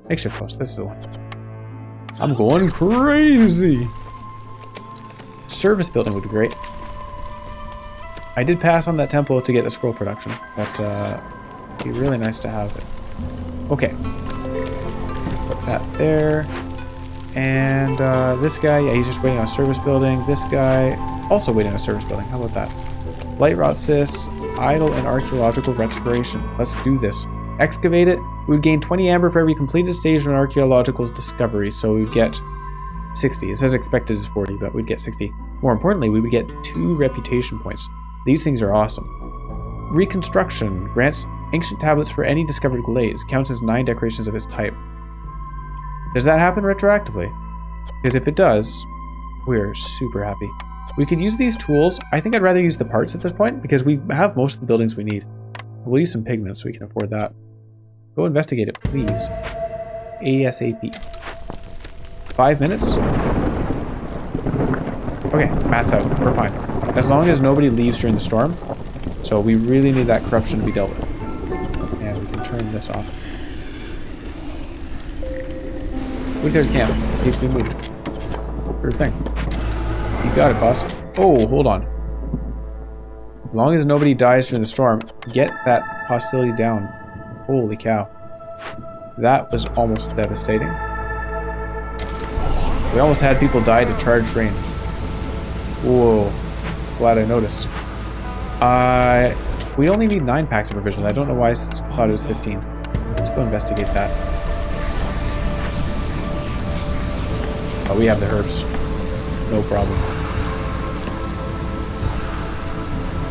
A: Makeshift post. This is the one. I'm going crazy. Service building would be great. I did pass on that temple to get the scroll production, but it'd be really nice to have it. Okay. Put that there. And this guy, yeah, he's just waiting on a service building. This guy, also waiting on a service building. How about that? Light rot cysts, idle and archaeological restoration. Let's do this. Excavate it. We would gain 20 amber for every completed stage of an archaeological discovery, so we would get 60. It says expected is 40, but we'd get 60. More importantly, we would get 2 reputation points. These things are awesome. Reconstruction grants ancient tablets for any discovered glaze. Counts as 9 decorations of its type. Does that happen retroactively? Because if it does, we're super happy. We could use these tools. I think I'd rather use the parts at this point because we have most of the buildings we need. We'll use some pigments so we can afford that. Go investigate it, please. ASAP. 5 minutes? Okay, math's out. We're fine. As long as nobody leaves during the storm. So we really need that corruption to be dealt with. And we can turn this off. Woodcutter's camp needs to be moved. Sure thing. You got it, boss. Oh, hold on. As long as nobody dies during the storm, get that hostility down. Holy cow. That was almost devastating. We almost had people die to charge rain. Whoa. Glad I noticed. We only need 9 packs of provisions. I don't know why I thought it was 15. Let's go investigate that. Oh, we have the herbs. No problem.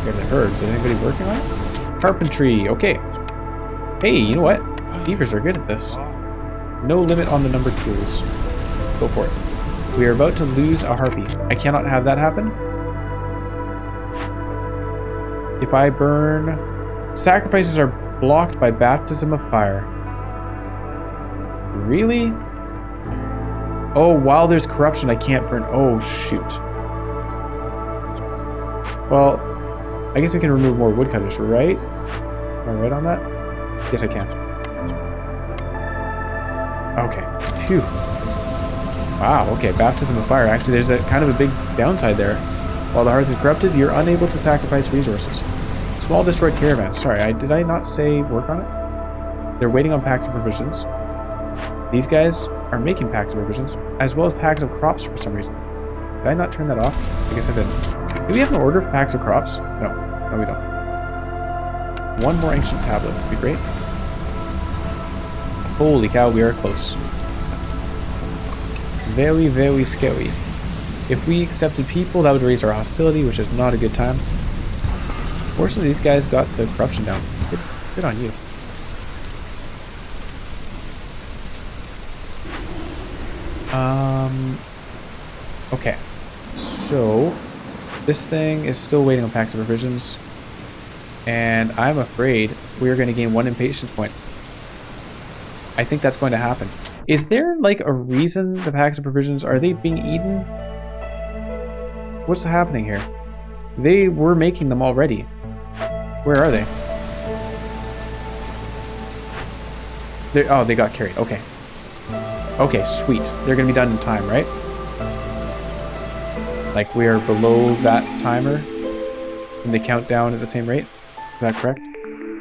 A: We have the herbs. Is anybody working on it? Carpentry. Okay. Hey, you know what? Beavers are good at this. No limit on the number of tools. Go for it. We are about to lose a harpy. I cannot have that happen. If I burn... Sacrifices are blocked by baptism of fire. Really? Oh, while there's corruption, I can't burn... Oh, shoot. Well, I guess we can remove more woodcutters, right? Am I right on that? Yes, I can. Okay. Phew. Wow, okay. Baptism of fire. Actually, there's a kind of a big downside there. While the hearth is corrupted, you're unable to sacrifice resources. Small destroyed caravans. Sorry, did I not say work on it? They're waiting on packs of provisions. These guys are making packs of provisions, as well as packs of crops for some reason. Did I not turn that off? I guess I didn't. Do we have an order for packs of crops? No. No, we don't. One more ancient tablet would be great. Holy cow, we are close. Very, very scary. If we accepted people, that would raise our hostility, which is not a good time. Fortunately, these guys got the corruption down. Good on you. Okay. So, this thing is still waiting on packs of provisions. And I'm afraid we are going to gain 1 impatience point. I think that's going to happen. Is there, like, a reason the packs of provisions... Are they being eaten? What's happening here? They were making them already. Where are they? Oh, they got carried. Okay. Okay, sweet. They're going to be done in time, right? Like, we are below that timer, and they count down at the same rate. Is that correct?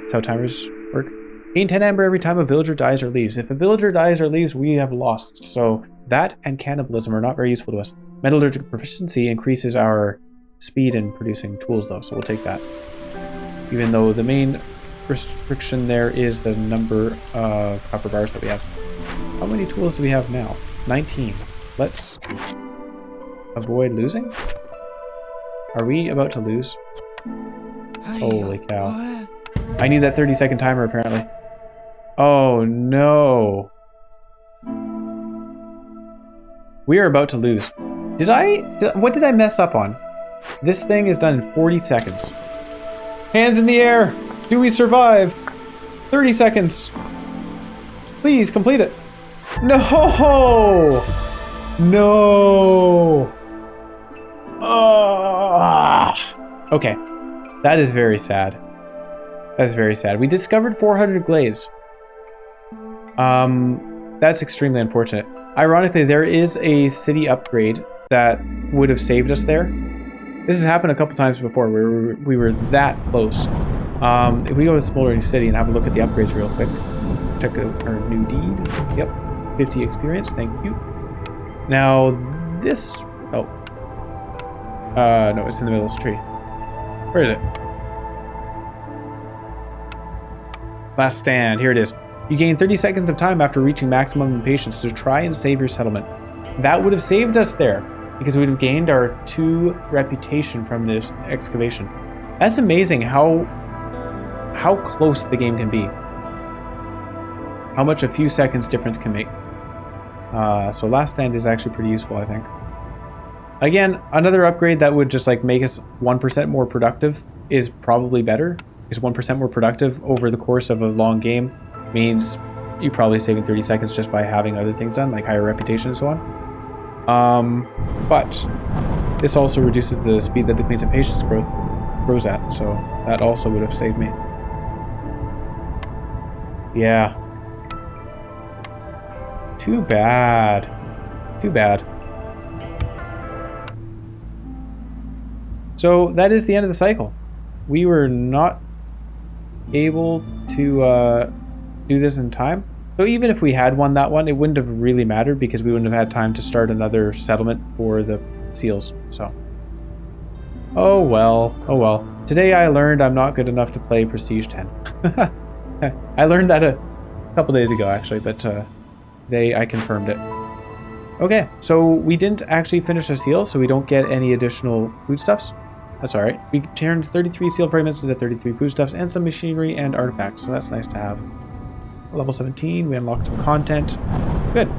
A: That's how timers work. Gain 10 amber every time a villager dies or leaves. If a villager dies or leaves, we have lost. So that and cannibalism are not very useful to us. Metallurgical proficiency increases our speed in producing tools, though, so we'll take that. Even though the main restriction there is the number of copper bars that we have. How many tools do we have now? 19. Let's avoid losing. Are we about to lose? Holy cow. I need that 30-second timer, apparently. Oh, no. We are about to lose. What did I mess up on? This thing is done in 40 seconds. Hands in the air. Do we survive? 30 seconds. Please complete it. No! No! Okay. That is very sad. That is very sad. We discovered 400 glaze. That's extremely unfortunate. Ironically, there is a city upgrade that would have saved us there. This has happened a couple times before where we were that close. If we go to Smoldering City and have a look at the upgrades real quick. Check out our new deed. Yep. 50 experience. Thank you. Now, this... Oh. No, it's in the middle of this tree. Where is it? Last stand. Here it is. You gain 30 seconds of time after reaching maximum impatience to try and save your settlement. That would have saved us there, because we would have gained our 2 reputation from this excavation. That's amazing how close the game can be. How much a few seconds difference can make. So last stand is actually pretty useful, I think. Again, another upgrade that would just like make us 1% more productive is probably better. Because 1% more productive over the course of a long game means you're probably saving 30 seconds just by having other things done, like higher reputation and so on. But this also reduces the speed that the Queen's Impatience grows at, so that also would have saved me. Yeah. Too bad. Too bad. So that is the end of the cycle. We were not able to do this in time. So even if we had won that one, it wouldn't have really mattered because we wouldn't have had time to start another settlement for the seals. So, oh well, oh well. Today I learned I'm not good enough to play Prestige 10. I learned that a couple days ago actually, but today I confirmed it. Okay, so we didn't actually finish a seal, so we don't get any additional foodstuffs. That's alright. We turned 33 seal fragments into 33 foodstuffs and some machinery and artifacts, so that's nice to have. Level 17, we unlocked some content. Good.